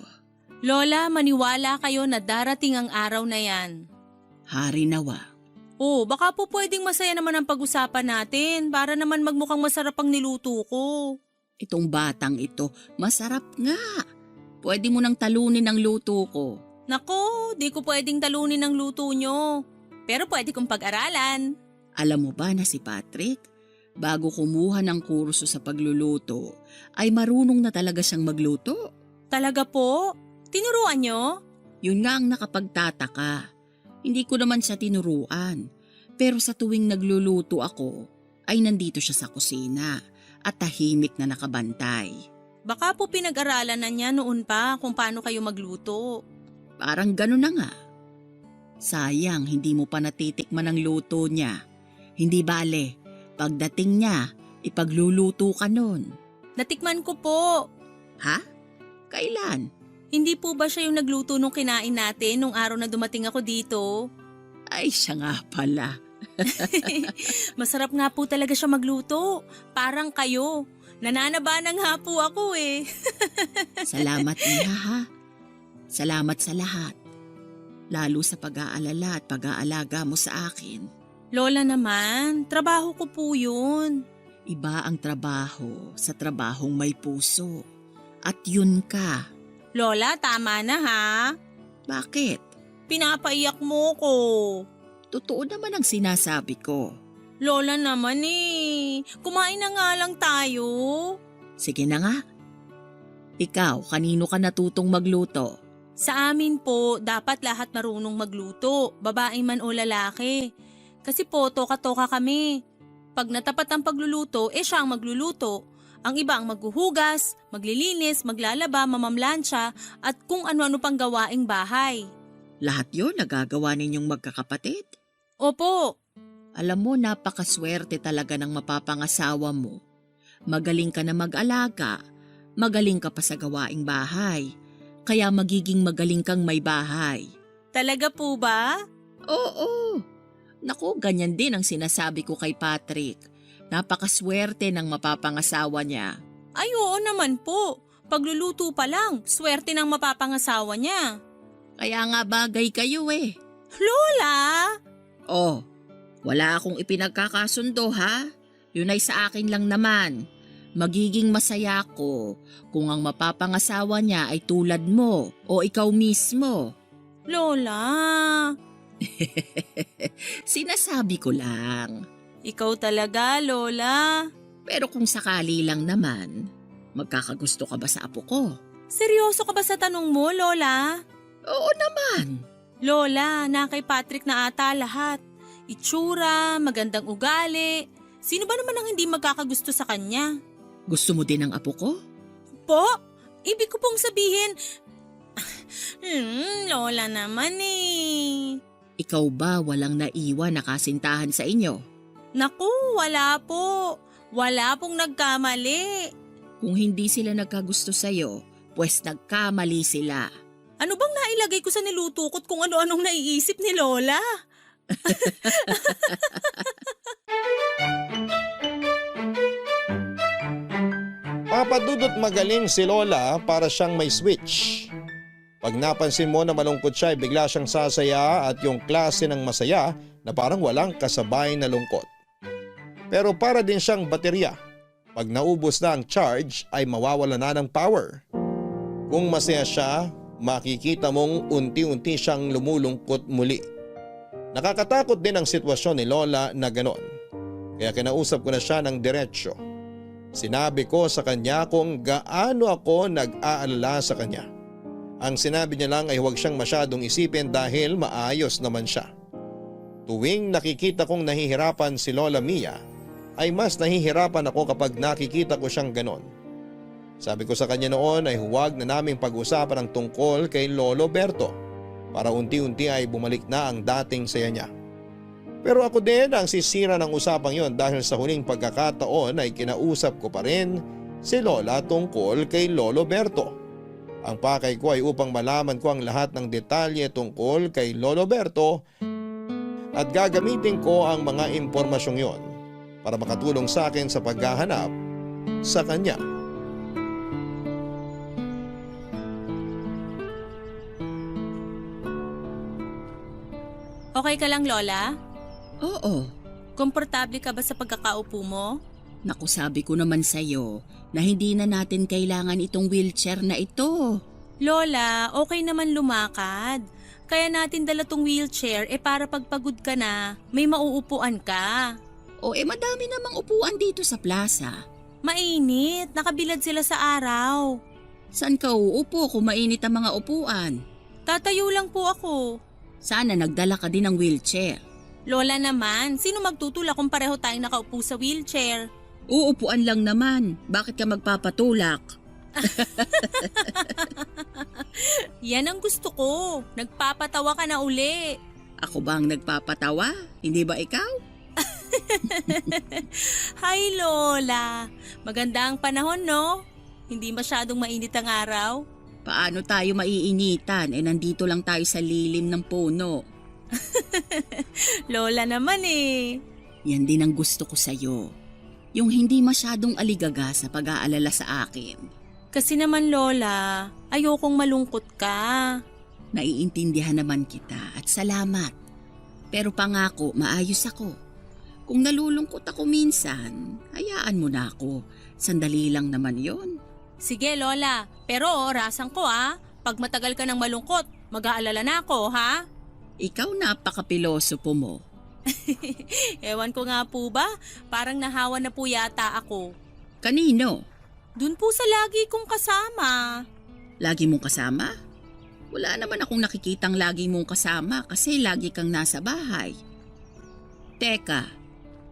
Lola, maniwala kayo na darating ang araw na yan. Hari nawa. Oh, baka po pwedeng masaya naman ang pag-usapan natin para naman magmukhang masarap ang niluto ko. Itong batang ito, masarap nga. Pwede mo nang talunin ang luto ko. Nako, di ko pwedeng talunin ang luto nyo. Pero pwede kong pag-aralan. Alam mo ba na si Patrick, bago kumuha ng kurso sa pagluluto, ay marunong na talaga siyang magluto? Talaga po? Tinuruan nyo? Yun nga ang nakapagtataka. Hindi ko naman siya tinuruan. Pero sa tuwing nagluluto ako, ay nandito siya sa kusina at tahimik na nakabantay. Baka po pinag-aralan na niya noon pa kung paano kayo magluto. Parang gano'n na nga. Sayang, hindi mo pa natitikman ang luto niya. Hindi bale, pagdating niya, ipagluluto ka nun. Natikman ko po. Ha? Kailan? Hindi po ba siya yung nagluto nung kinain natin nung araw na dumating ako dito? Ay, siya nga pala. Masarap nga po talaga siya magluto. Parang kayo. Nananaba na nga po ako eh. Salamat niya ha. Salamat sa lahat. Lalo sa pag-aalala at pag-aalaga mo sa akin. Lola naman, trabaho ko po yun. Iba ang trabaho sa trabahong may puso. At yun ka. Lola, tama na ha. Bakit? Pinapaiyak mo ko. Totoo naman ang sinasabi ko. Lola naman eh. Kumain na nga lang tayo. Sige na nga. Ikaw, kanino ka natutong magluto? Sa amin po, dapat lahat marunong magluto, babae man o lalaki. Kasi po, toka-toka kami. Pag natapat ang pagluluto, siya ang magluluto. Ang iba ang maghuhugas, maglilinis, maglalaba, mamamlansya, at kung ano-ano pang gawaing bahay. Lahat yun nagagawa ninyong magkakapatid? Opo. Alam mo, napakaswerte talaga ng mapapangasawa mo. Magaling ka na mag-alaga, magaling ka pa sa gawaing bahay, kaya magiging magaling kang may bahay. Talaga po ba? Oo. Naku, ganyan din ang sinasabi ko kay Patrick. Napakaswerte ng mapapangasawa niya. Ay oo naman po. Pagluluto pa lang, swerte ng mapapangasawa niya. Kaya nga bagay kayo eh. Lola! Oh, wala akong ipinagkakasundo ha. Yun ay sa akin lang naman. Magiging masaya ako kung ang mapapangasawa niya ay tulad mo o ikaw mismo. Lola! Sinasabi ko lang. Ikaw talaga, Lola. Pero kung sakali lang naman, magkakagusto ka ba sa apo ko? Seryoso ka ba sa tanong mo, Lola? Oo naman. Lola, na kay Patrick na ata lahat. Itsura, magandang ugali. Sino ba naman ang hindi magkakagusto sa kanya? Gusto mo din ang apo ko? Po? Ibig ko pong sabihin… Lola naman eh. Ikaw ba walang naiwan na kasintahan sa inyo? Naku, wala po. Wala pong nagkamali. Kung hindi sila nagkagusto sa'yo, pues nagkamali sila. Ano bang nailagay ko sa niluto ko't kung ano-anong naiisip ni Lola? Papadudot magaling si Lola para siyang may switch. Pag napansin mo na malungkot siya ay bigla siyang sasaya at yung klase ng masaya na parang walang kasabay na lungkot. Pero para din siyang baterya. Pag naubos na ang charge ay mawawala na ng power. Kung masaya siya, makikita mong unti-unti siyang lumulungkot muli. Nakakatakot din ang sitwasyon ni Lola na ganon. Kaya kinausap ko na siya ng diretsyo. Sinabi ko sa kanya kung gaano ako nag-aalala sa kanya. Ang sinabi niya lang ay huwag siyang masyadong isipin dahil maayos naman siya. Tuwing nakikita kong nahihirapan si Lola Mia, ay mas nahihirapan ako kapag nakikita ko siyang ganon. Sabi ko sa kanya noon ay huwag na naming pag-usapan ang tungkol kay Lolo Berto para unti-unti ay bumalik na ang dating saya niya. Pero ako din ang sisira ng usapang yon dahil sa huling pagkakataon ay kinausap ko pa rin si Lola tungkol kay Lolo Berto. Ang pakay ko ay upang malaman ko ang lahat ng detalye tungkol kay Lolo Berto at gagamitin ko ang mga impormasyong yon para makatulong sa akin sa paghahanap sa kanya. Okay ka lang, Lola? Oo. Komportable ka ba sa pagkakaupo mo? Naku, sabi ko naman sa'yo na hindi na natin kailangan itong wheelchair na ito. Lola, okay naman lumakad. Kaya natin dala tong wheelchair para pagpagod ka na, may mauupuan ka. O madami namang upuan dito sa plaza. Mainit, nakabilad sila sa araw. Saan ka uupo kung mainit ang mga upuan? Tatayo lang po ako. Sana nagdala ka din ng wheelchair. Lola naman, sino magtutulak kung pareho tayong nakaupo sa wheelchair? Uupuan lang naman. Bakit ka magpapatulak? Yan ang gusto ko. Nagpapatawa ka na uli. Ako ba ang nagpapatawa? Hindi ba ikaw? Hi Lola. Maganda ang panahon, no? Hindi masyadong mainit ang araw. Paano tayo maiinitan? Nandito lang tayo sa lilim ng puno. Lola naman eh. Yan din ang gusto ko sa'yo. Yung hindi masyadong aligaga sa pag-aalala sa akin. Kasi naman Lola, ayokong malungkot ka. Naiintindihan naman kita at salamat. Pero pangako, maayos ako. Kung nalulungkot ako minsan, hayaan mo na ako. Sandali lang naman yon. Sige Lola, pero orasan ko Pag matagal ka ng malungkot, mag-aalala na ako ha? Ikaw napaka-pilosopo mo. Ewan ko nga po ba, parang nahawa na po yata ako. Kanino? Dun po sa lagi kong kasama. Lagi mong kasama? Wala naman akong nakikitang lagi mong kasama kasi lagi kang nasa bahay. Teka,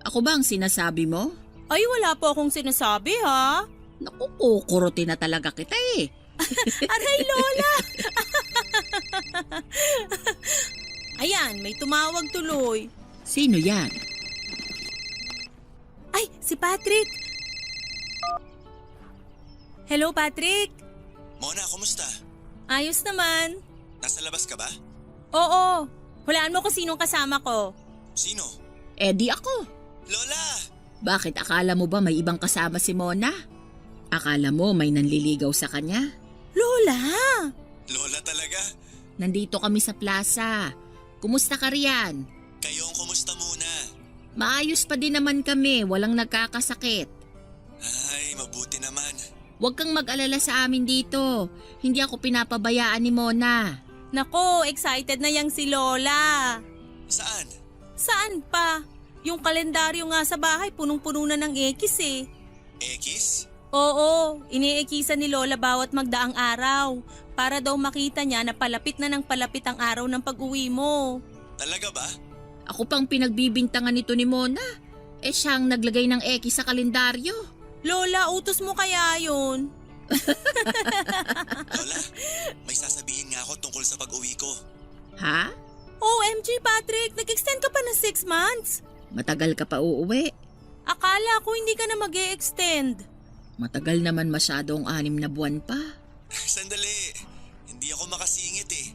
ako ba ang sinasabi mo? Ay wala po akong sinasabi ha. Naku, kukurutin na talaga kita eh. Aray Lola! Ayan, may tumawag tuloy. Sino yan? Ay, si Patrick! Hello Patrick! Mona, kumusta? Ayos naman. Nasa labas ka ba? Oo, hulaan mo kung sinong kasama ko. Sino? Di ako. Lola! Bakit akala mo ba may ibang kasama si Mona? Akala mo may nanliligaw sa kanya? Lola! Lola talaga? Nandito kami sa plaza. Kumusta ka riyan? Kayong kumusta muna? Maayos pa din naman kami, walang nagkakasakit. Ay, mabuti naman. Huwag kang mag-alala sa amin dito. Hindi ako pinapabayaan ni Mona. Nako, excited na yang si Lola. Saan? Saan pa? Yung kalendaryo nga sa bahay punong-puno na ng ekis eh. Ekis? Oo, iniikisan ni Lola bawat magdaang araw para daw makita niya na palapit na ng palapit ang araw ng pag-uwi mo. Talaga ba? Ako pang pinagbibintangan nito ni Mona. Siyang naglagay ng X sa kalendaryo. Lola, utos mo kaya yun? Lola, may sasabihin nga ako tungkol sa pag-uwi ko. Ha? OMG Patrick, nag-extend ka pa na 6 months? Matagal ka pa uuwi. Akala ko hindi ka na mag-e-extend. Matagal naman masyadong 6 na buwan pa. Sandali, hindi ako makasingit eh.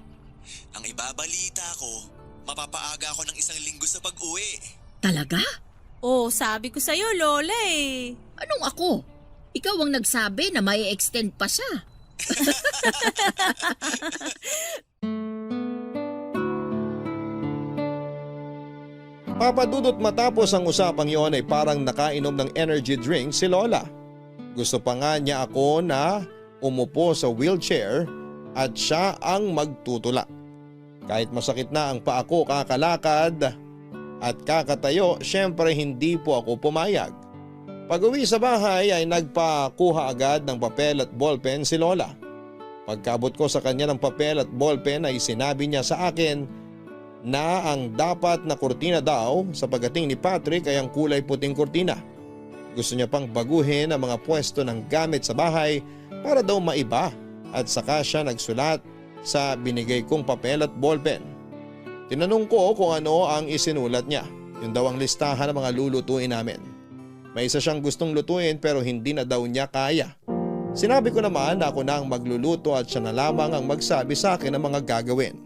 Ang ibabalita ko, mapapaaga ako ng 1 linggo sa pag-uwi. Talaga? Oh, sabi ko sa'yo, Lola eh. Anong ako? Ikaw ang nagsabi na may extend pa siya. Papadudot matapos ang usapang yon ay parang nakainom ng energy drink si Lola. Gusto pa nga niya ako na umupo sa wheelchair at siya ang magtutula. Kahit masakit na ang paa ko kakalakad at kakatayo, syempre hindi po ako pumayag. Pag-uwi sa bahay ay nagpakuha agad ng papel at ballpen si Lola. Pagkabot ko sa kanya ng papel at ballpen ay sinabi niya sa akin na ang dapat na kurtina daw sa pagdating ni Patrick ay ang kulay puting kurtina. Gusto niya pang baguhin ang mga pwesto ng gamit sa bahay para daw maiba at saka siya nagsulat sa binigay kong papel at ballpen. Tinanong ko kung ano ang isinulat niya. Yun daw ang listahan ng mga lulutuin namin. May isa siyang gustong lutuin pero hindi na daw niya kaya. Sinabi ko naman na ako na ang magluluto at siya na lamang ang magsabi sa akin ng mga gagawin.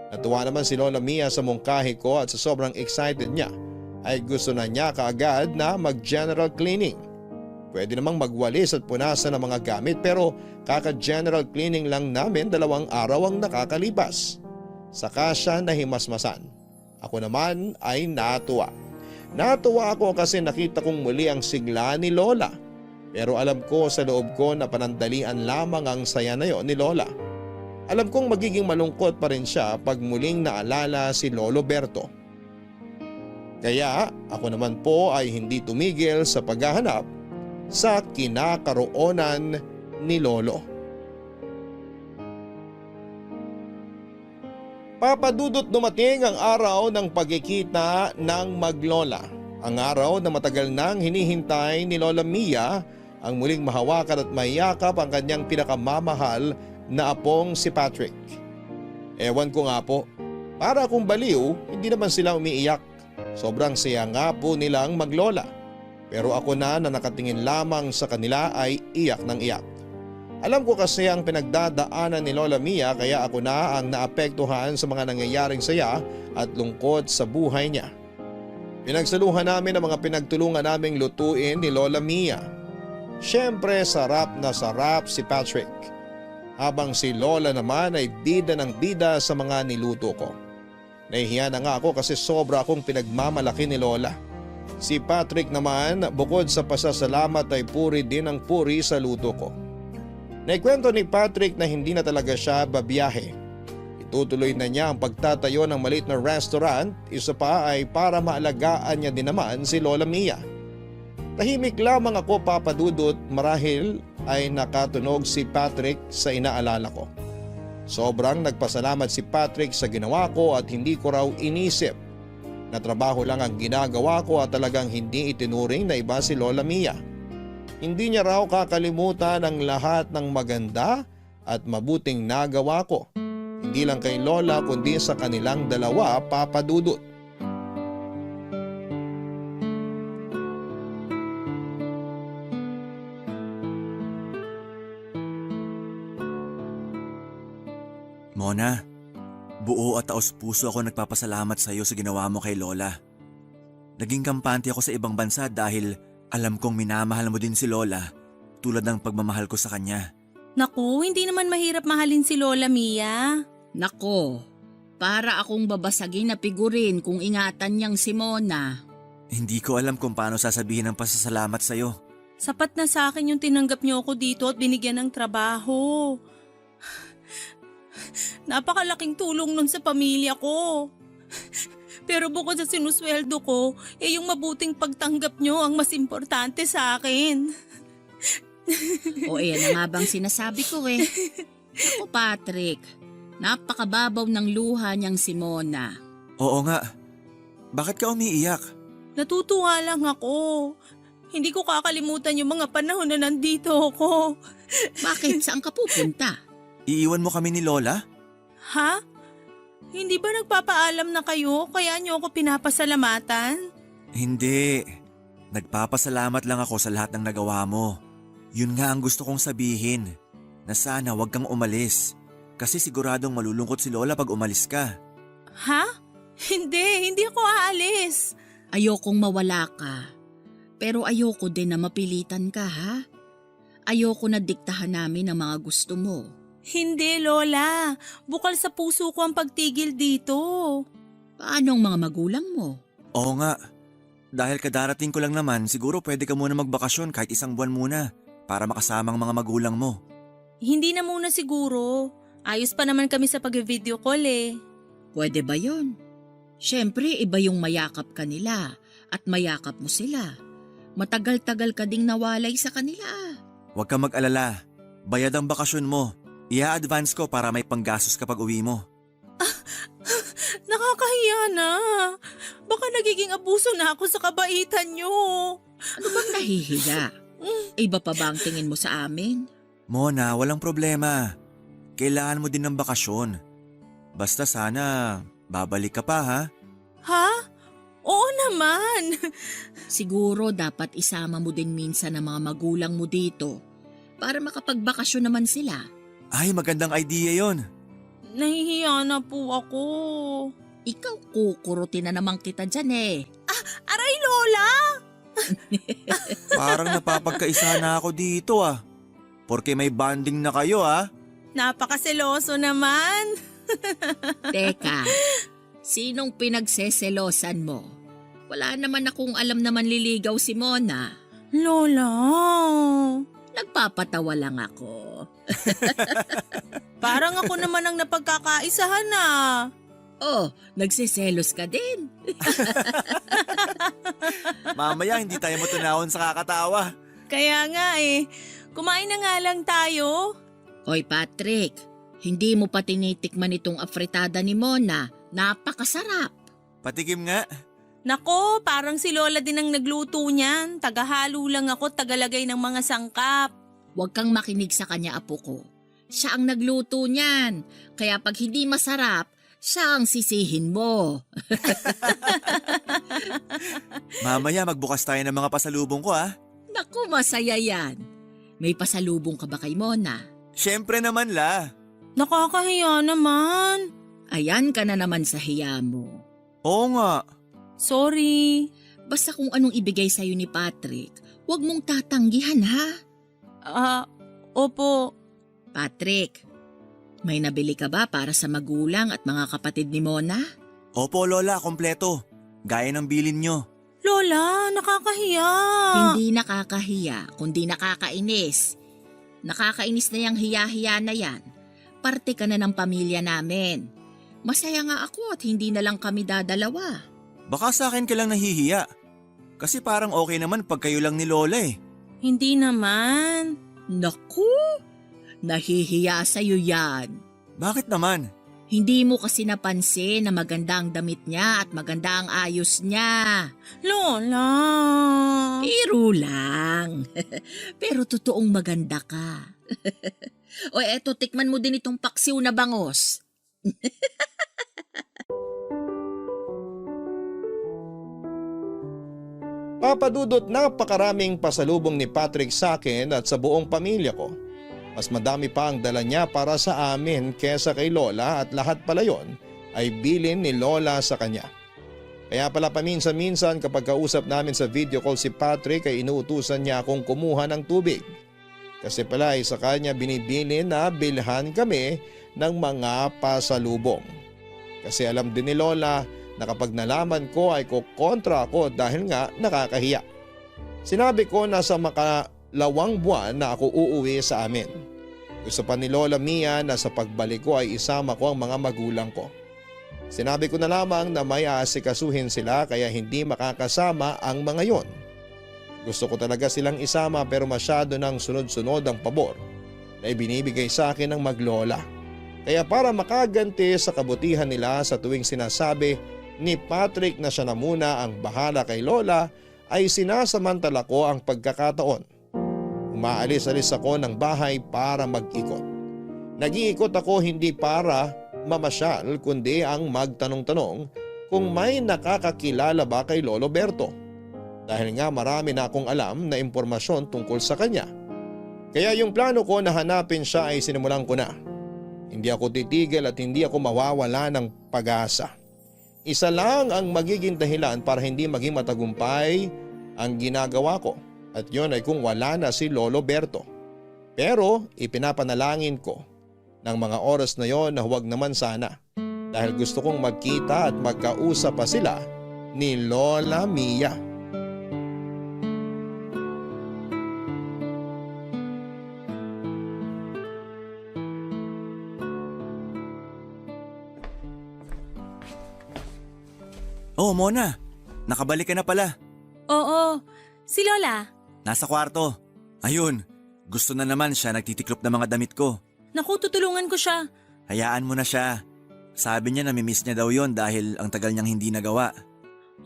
Natuwa naman si Lola Mia sa mungkahi ko at sa sobrang excited niya ay gusto na niya kaagad na mag-general cleaning. Pwede namang magwalis at punasan ng mga gamit pero kaka-general cleaning lang namin 2 araw ang nakakalipas. Saka siya nahimasmasan. Ako naman ay natuwa. Natuwa ako kasi nakita kong muli ang sigla ni Lola. Pero alam ko sa loob ko na panandalian lamang ang saya na yon ni Lola. Alam kong magiging malungkot pa rin siya pag muling naalala si Lolo Berto. Kaya ako naman po ay hindi tumigil sa paghahanap sa kinakaroonan ni Lolo. Papadudot dumating ang araw ng pagkikita ng maglola. Ang araw na matagal nang hinihintay ni Lola Mia ang muling mahawakan at mayakap ang kanyang pinakamamahal na apong si Patrick. Ewan ko nga po, para akong baliw, hindi naman sila umiiyak. Sobrang saya nga po nilang maglola. Pero ako na nakatingin lamang sa kanila ay iyak ng iyak. Alam ko kasi ang pinagdadaanan ni Lola Mia kaya ako na ang naapektuhan sa mga nangyayaring saya at lungkot sa buhay niya. Pinagsaluhan namin ang mga pinagtulungan naming lutuin ni Lola Mia. Siyempre sarap na sarap si Patrick. Habang si Lola naman ay bida ng bida sa mga niluto ko. Nahihiya na nga ako kasi sobra akong pinagmamalaki ni Lola. Si Patrick naman bukod sa pasasalamat ay puri din ang puri sa luto ko. Naikwento ni Patrick na hindi na talaga siya babiyahe. Itutuloy na niya ang pagtatayo ng maliit na restaurant, isa pa ay para maalagaan niya din naman si Lola Mia. Tahimik lamang ako papadudot marahil ay nakatunog si Patrick sa inaalala ko. Sobrang nagpasalamat si Patrick sa ginawa ko at hindi ko raw inisip na trabaho lang ang ginagawa ko at talagang hindi itinuring na iba si Lola Mia. Hindi niya raw kakalimutan ang lahat ng maganda at mabuting nagawa ko. Hindi lang kay Lola kundi sa kanilang dalawa papadudot. Mona, buo at taos puso ako nagpapasalamat sa iyo sa ginawa mo kay Lola. Naging kampante ako sa ibang bansa dahil alam kong minamahal mo din si Lola tulad ng pagmamahal ko sa kanya. Naku, hindi naman mahirap mahalin si Lola Mia. Nako, para akong babasagin na figurin kung ingatan niyang si Mona. Hindi ko alam kung paano sasabihin ang pasasalamat sa iyo. Sapat na sa akin yung tinanggap niyo ako dito at binigyan ng trabaho. Napakalaking tulong nun sa pamilya ko. Pero bukod sa sinusweldo ko, yung mabuting pagtanggap nyo ang mas importante sa akin. O yan na nga bang sinasabi ko eh. Ako Patrick, napakababaw ng luha niyang si Mona. Oo nga. Bakit ka umiiyak? Natutuwa lang ako. Hindi ko kakalimutan yung mga panahon na nandito ako. Bakit? Saan ka pupunta? Iiwan mo kami ni Lola? Ha? Hindi ba nagpapaalam na kayo kaya niyo ako pinapasalamatan? Hindi. Nagpapasalamat lang ako sa lahat ng nagawa mo. Yun nga ang gusto kong sabihin, na sana wag kang umalis. Kasi siguradong malulungkot si Lola pag umalis ka. Ha? Hindi ako aalis. Ayokong mawala ka. Pero ayoko din na mapilitan ka, ha? Ayoko na diktahan namin ang mga gusto mo. Hindi, Lola. Bukal sa puso ko ang pagtigil dito. Paano ang mga magulang mo? Oo nga. Dahil kadarating ko lang naman, siguro pwede ka muna magbakasyon kahit 1 buwan muna para makasama ang mga magulang mo. Hindi na muna siguro. Ayos pa naman kami sa pag-video call eh. Pwede ba yon? Siyempre, iba yung mayakap ka nila at mayakap mo sila. Matagal-tagal ka ding nawalay sa kanila. Huwag kang mag-alala. Bayad ang bakasyon mo. I-advance ko para may panggastos kapag uwi mo. Nakakahiya na. Baka nagiging abuso na ako sa kabaitan nyo. Ano bang nahihiya? Iba pa ba ang tingin mo sa amin? Mona, walang problema. Kailangan mo din ng bakasyon. Basta sana babalik ka pa, ha? Ha? Oo naman. Siguro dapat isama mo din minsan ang mga magulang mo dito para makapagbakasyon naman sila. Ay, magandang idea yon. Nahihiya na po ako. Ikaw kukurutin na naman kita dyan eh. Aray, Lola! Parang napapagkaisa na ako dito, ah. Porque may bonding na kayo, ah. Napakaseloso naman. Teka, sinong pinagseselosan mo? Wala naman akong alam na manliligaw si Mona. Lola. Nagpapatawa lang ako. Parang ako naman ang napagkakaisahan na. Oh, nagsiselos ka din. Mamaya hindi tayo matunawon sa kakatawa. Kaya nga eh. Kumain na nga lang tayo. Hoy Patrick, hindi mo pa tinitikman itong afritada ni Mona. Napakasarap. Patikim nga. Nako, parang si Lola din ang nagluto niyan. Tagahalo lang ako, tagalagay ng mga sangkap. Huwag kang makinig sa kanya, apo ko. Siya ang nagluto niyan. Kaya pag hindi masarap, siya ang sisihin mo. Mamaya magbukas tayo ng mga pasalubong ko, ah. Naku, masaya yan. May pasalubong ka ba kay Mona? Siyempre naman, la. Nakakahiya naman. Ayan ka na naman sa hiya mo. Oo nga. Sorry. Basta kung anong ibigay sa'yo ni Patrick, huwag mong tatanggihan, ha? Opo. Patrick, may nabili ka ba para sa magulang at mga kapatid ni Mona? Opo, Lola, kompleto. Gaya ng bilin nyo. Lola, nakakahiya. Hindi nakakahiya, kundi nakakainis. Nakakainis na yung hiya-hiya na yan. Parte ka na ng pamilya namin. Masaya nga ako at hindi na lang kami dadalawa. Baka sa akin ka lang nahihiya. Kasi parang okay naman pag kayo lang ni Lola eh. Hindi naman. Naku, nahihiya sa'yo yan. Bakit naman? Hindi mo kasi napansin na maganda ang damit niya at maganda ang ayos niya. Lola. Biro lang. Pero totoong maganda ka. O eto, tikman mo din itong paksiw na bangos. Papadudot, napakaraming pasalubong ni Patrick sa akin at sa buong pamilya ko. Mas madami pa ang dala niya para sa amin kesa kay Lola at lahat pala yon ay bilin ni Lola sa kanya. Kaya pala paminsan-minsan kapag kausap namin sa video call si Patrick ay inuutusan niya akong kumuha ng tubig. Kasi pala ay sa kanya binibili na bilhan kami ng mga pasalubong. Kasi alam din ni Lola na kapag nalaman ko ay kukontra ako dahil nga nakakahiya. Sinabi ko na sa makalawang buwan na ako uuwi sa amin. Gusto pa ni Lola Mia na sa pagbalik ko ay isama ko ang mga magulang ko. Sinabi ko na lamang na may aasikasuhin sila kaya hindi makakasama ang mga yon. Gusto ko talaga silang isama pero masyado nang sunod-sunod ang pabor na ibinibigay sa akin ng maglola. Kaya para makaganti sa kabutihan nila sa tuwing sinasabi ni Patrick na siya na muna ang bahala kay Lola ay sinasamantala ko ang pagkakataon. Umaalis-alis ako ng bahay para mag-ikot. Nag-iikot ako hindi para mamasyal kundi ang magtanong-tanong kung may nakakakilala ba kay Lolo Berto. Dahil nga marami na akong alam na impormasyon tungkol sa kanya. Kaya yung plano ko na hanapin siya ay sinimulan ko na. Hindi ako titigil at hindi ako mawawala ng pag-asa. Isa lang ang magiging dahilan para hindi maging matagumpay ang ginagawa ko at yun ay kung wala na si Lolo Berto. Pero ipinapanalangin ko ng mga oras na yon na huwag naman sana dahil gusto kong magkita at magkausap pa sila ni Lola Mia. Oh, Mona, nakabalik ka na pala. Oo, si Lola. Nasa kwarto. Ayun, gusto na naman siya nagtitiklop ng mga damit ko. Naku, tutulungan ko siya. Hayaan mo na siya. Sabi niya namimiss niya daw yon dahil ang tagal niyang hindi nagawa.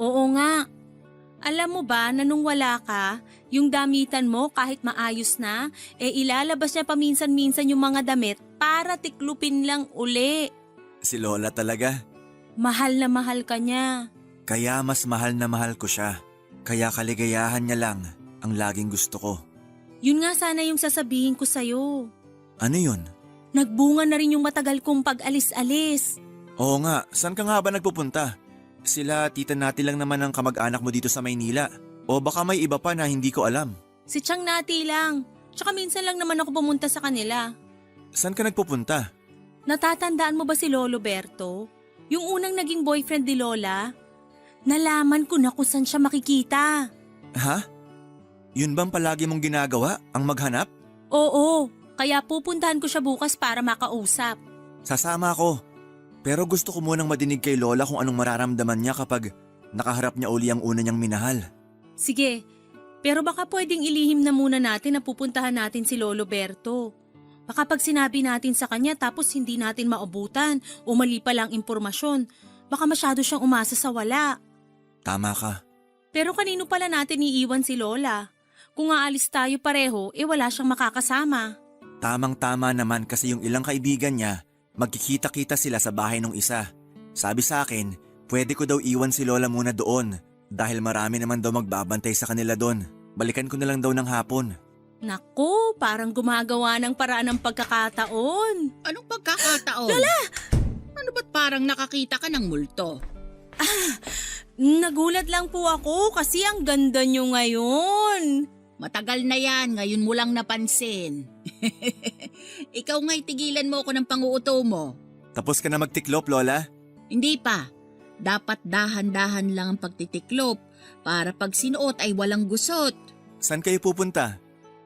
Oo nga. Alam mo ba na nung wala ka, yung damitan mo kahit maayos na, ilalabas niya paminsan-minsan yung mga damit para tiklupin lang uli. Si Lola talaga. Mahal na mahal ka niya. Kaya mas mahal na mahal ko siya. Kaya kaligayahan niya lang ang laging gusto ko. Yun nga sana yung sasabihin ko sa'yo. Ano yun? Nagbunga na rin yung matagal kong pag-alis-alis. Oo nga, saan ka nga ba nagpupunta? Sila tita Nati lang naman ang kamag-anak mo dito sa Maynila. O baka may iba pa na hindi ko alam. Si Chang Nati lang. Tsaka minsan lang naman ako pumunta sa kanila. Saan ka nagpupunta? Natatandaan mo ba si Lolo Berto? Yung unang naging boyfriend ni Lola? Nalaman ko na kung saan siya makikita. Ha? Yun bang palagi mong ginagawa? Ang maghanap? Oo, kaya pupuntahan ko siya bukas para makausap. Sasama ako. Pero gusto ko munang madinig kay Lola kung anong mararamdaman niya kapag nakaharap niya uli ang una niyang minahal. Sige, pero baka pwedeng ilihim na muna natin na pupuntahan natin si Lolo Berto. Baka pag sinabi natin sa kanya tapos hindi natin maabutan o mali pa lang impormasyon, baka masyado siyang umasa sa wala. Tama ka. Pero kanino pala natin iiwan si Lola? Kung aalis tayo pareho, wala siyang makakasama. Tamang-tama naman kasi yung ilang kaibigan niya, magkikita-kita sila sa bahay ng isa. Sabi sa akin, pwede ko daw iwan si Lola muna doon dahil marami naman daw magbabantay sa kanila doon. Balikan ko na lang daw ng hapon. Naku, parang gumagawa ng paraan ng pagkakataon. Anong pagkakataon? Lola! Ano ba't parang nakakita ka ng multo? Nagulat lang po ako kasi ang ganda niyo ngayon. Matagal na yan, ngayon mo lang napansin. Ikaw nga'y tigilan mo ako ng panguuto mo. Tapos ka na magtiklop, Lola? Hindi pa. Dapat dahan-dahan lang ang pagtitiklop para pag sinuot ay walang gusot. Saan kayo pupunta?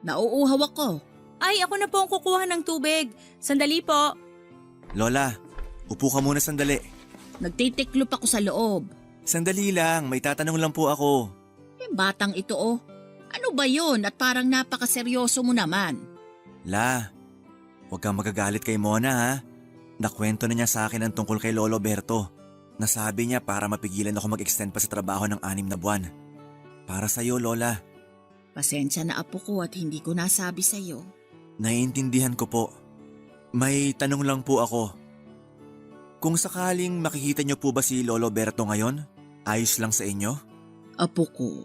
Nauuhaw ako. Ay, ako na po ang kukuha ng tubig. Sandali po. Lola, upo ka muna sandali. Nagtitiklop ako sa loob. Sandali lang, may tatanong lang po ako. Batang ito oh. Ano ba yon at parang napakaseryoso mo naman? La, huwag kang magagalit kay Mona ha. Nakwento na niya sa akin ang tungkol kay Lolo Berto. Nasabi niya para mapigilan ako mag-extend pa sa trabaho ng 6 na buwan. Para sa'yo, Lola. Pasensya na apo ko at hindi ko nasabi sa'yo. Naiintindihan ko po. May tanong lang po ako. Kung sakaling makikita niyo po ba si Lolo Berto ngayon, ayos lang sa inyo? Apo ko,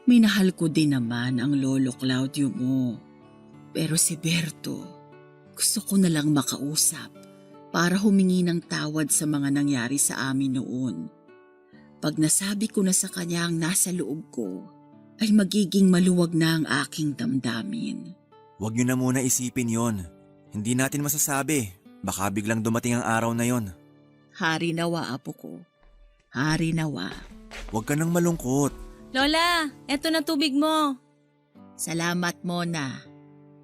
minahal ko din naman ang Lolo Claudio mo. Pero si Berto, gusto ko na lang makausap para humingi ng tawad sa mga nangyari sa amin noon. Pag nasabi ko na sa kanya ang nasa loob ko, ay magiging maluwag na ang aking damdamin. Huwag niyo na muna isipin yon. Hindi natin masasabi. Baka biglang dumating ang araw na yon. Hari nawa, apo ko. Hari nawa. Huwag ka nang malungkot. Lola, eto na tubig mo. Salamat, Mona.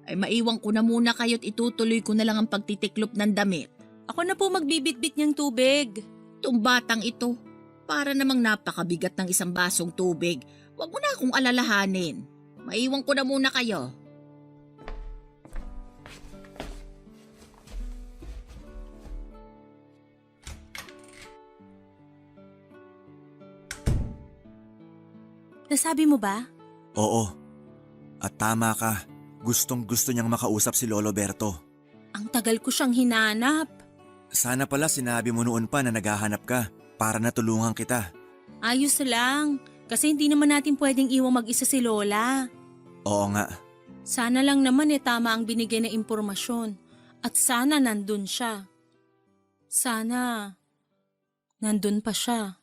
Ay maiwan ko na muna kayo't itutuloy ko na lang ang pagtitiklop ng damit. Ako na po magbibitbit niyang tubig. Itong batang ito, para namang napakabigat ng isang basong tubig. Huwag mo na akong alalahanin. Maiwan ko na muna kayo. Nasabi mo ba? Oo. At tama ka. Gustong gusto niyang makausap si Lolo Berto. Ang tagal ko siyang hinanap. Sana pala sinabi mo noon pa na naghahanap ka para natulungan kita. Ayos lang, kasi hindi naman natin pwedeng iwang mag-isa si Lola. Oo nga. Sana lang naman tama ang binigay na impormasyon. At sana nandun siya. Sana nandun pa siya.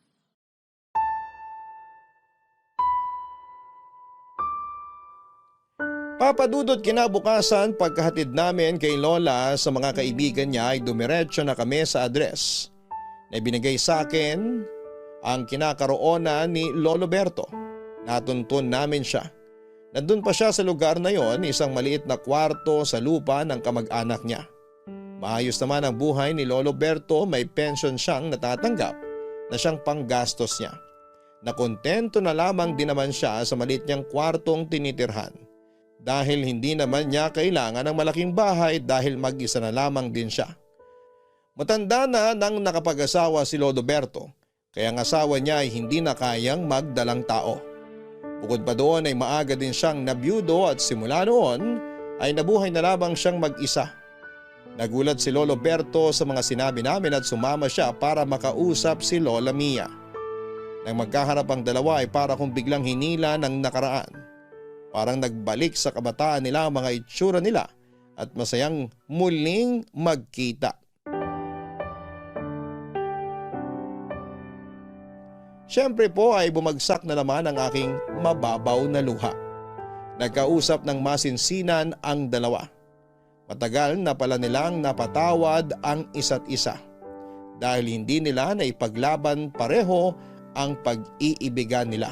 Papadudot kinabukasan pagkahatid namin kay Lola sa mga kaibigan niya ay dumiretso na kami sa address na ibinigay sa akin ang kinakaroonan ni Lolo Berto. Natuntun namin siya. Nandun pa siya sa lugar na yon, isang maliit na kwarto sa lupa ng kamag-anak niya. Maayos naman ang buhay ni Lolo Berto, may pension siyang natatanggap na siyang panggastos niya. Nakontento na lamang din naman siya sa maliit niyang kwartong tinitirhan. Dahil hindi naman niya kailangan ng malaking bahay dahil mag-isa na lamang din siya. Matanda na nang nakapag-asawa si Lolo Berto, kaya ang asawa niya ay hindi na kayang magdalang tao. Bukod pa doon ay maaga din siyang nabiyudo at simula noon ay nabuhay na lamang siyang mag-isa. Nagulat si Lolo Berto sa mga sinabi namin at sumama siya para makausap si Lola Mia. Nang magkaharap ang dalawa ay para kung biglang hinila ng nakaraan. Parang nagbalik sa kabataan nila ang mga itsura nila at masayang muling magkita. Siyempre po ay bumagsak na naman ang aking mababaw na luha. Nagkausap ng masinsinan ang dalawa. Matagal na pala nilang napatawad ang isa't isa dahil hindi nila naipaglaban pareho ang pag-iibigan nila.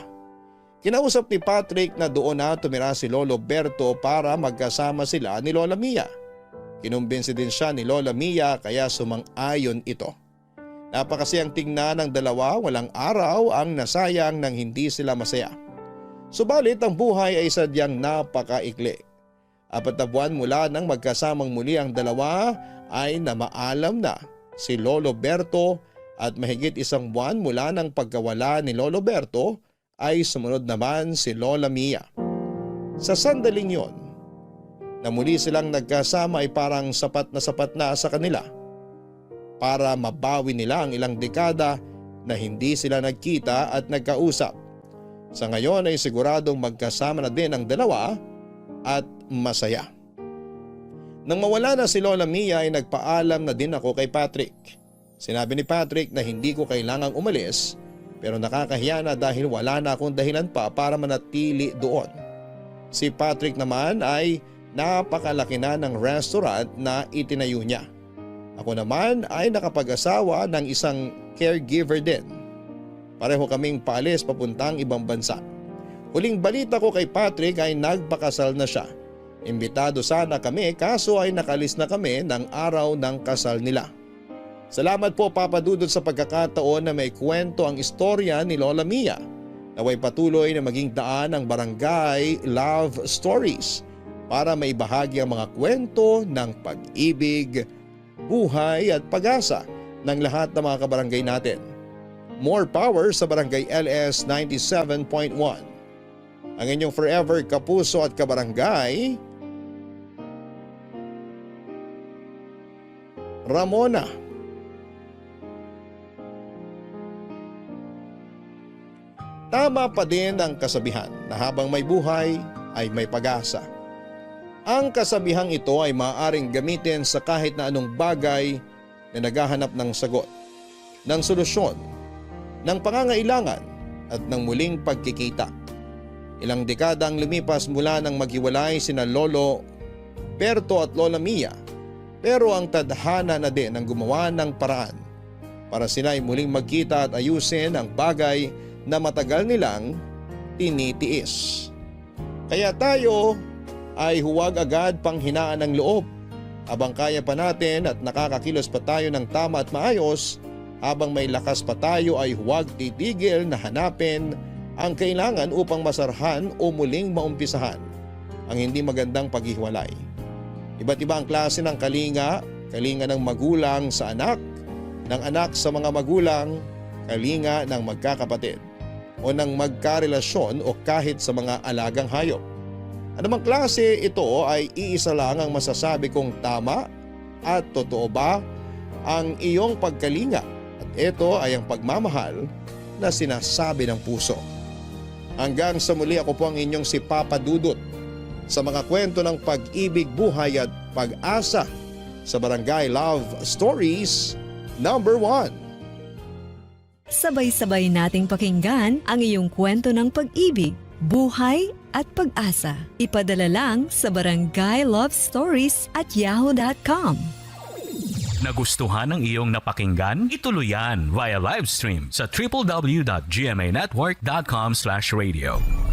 Kinausap ni Patrick na doon na tumira si Lolo Berto para magkasama sila ni Lola Mia. Kinumbinsi din siya ni Lola Mia kaya sumang-ayon ito. Napakasayang tingnan ng dalawa, walang araw ang nasayang nang hindi sila masaya. Subalit ang buhay ay sadyang napakaikli. 4 na buwan mula nang magkasamang muli ang dalawa ay namaalam na si Lolo Berto at mahigit 1 buwan mula nang pagkawala ni Lolo Berto ay sumunod naman si Lola Mia. Sa sandaling yon, na muli silang nagkasama ay parang sapat na sa kanila para mabawi nila ang ilang dekada na hindi sila nagkita at nagkausap. Sa ngayon ay siguradong magkasama na din ang dalawa at masaya. Nang mawala na si Lola Mia ay nagpaalam na din ako kay Patrick. Sinabi ni Patrick na hindi ko kailangang umalis pero nakakahiya na dahil wala na akong dahilan pa para manatili doon. Si Patrick naman ay napakalaki na ng restaurant na itinayo niya. Ako naman ay nakapag-asawa ng isang caregiver din. Pareho kaming paalis papuntang ibang bansa. Huling balita ko kay Patrick ay nagpakasal na siya. Imbitado sana kami kaso ay nakalis na kami ng araw ng kasal nila. Salamat po Papa Dudut sa pagkakataon na may kwento ang istorya ni Lola Mia. Naway patuloy na maging daan ang Barangay Love Stories para maibahagi ang mga kwento ng pag-ibig, buhay at pag-asa ng lahat ng mga kabarangay natin. More power sa Barangay LS 97.1. Ang inyong forever kapuso at kabarangay, Ramona. Tama pa din ang kasabihan na habang may buhay ay may pag-asa. Ang kasabihang ito ay maaaring gamitin sa kahit na anong bagay na naghahanap ng sagot, ng solusyon, ng pangangailangan at ng muling pagkikita. Ilang dekada ang lumipas mula nang maghiwalay sina Lolo Berto at Lola Mia, pero ang tadhana na din ang gumawa ng paraan para sila ay muling magkita at ayusin ang bagay na matagal nilang tinitiis. Kaya tayo ay huwag agad panghinaan ng loob. Habang kaya pa natin at nakakakilos pa tayo ng tama at maayos, habang may lakas pa tayo ay huwag titigil na hanapin ang kailangan upang masarhan o muling maumpisahan ang hindi magandang paghiwalay. Iba't iba ang klase ng kalinga, kalinga ng magulang sa anak, ng anak sa mga magulang, kalinga ng magkakapatid. o ng magkarelasyon o kahit sa mga alagang hayop. Anumang klase ito ay iisa lang ang masasabi kong tama at totoo ba ang iyong pagkalinga at ito ay ang pagmamahal na sinasabi ng puso. Hanggang sa muli, ako po ang inyong si Papa Dudut sa mga kwento ng pag-ibig, buhay at pag-asa sa Barangay Love Stories number 1. Sabay-sabay nating pakinggan ang iyong kwento ng pag-ibig, buhay at pag-asa. Ipadala lang sa barangaylovestories@yahoo.com. Nagustuhan ng iyong napakinggan? Ituloy yan via live stream sa www.gmanetwork.com/radio.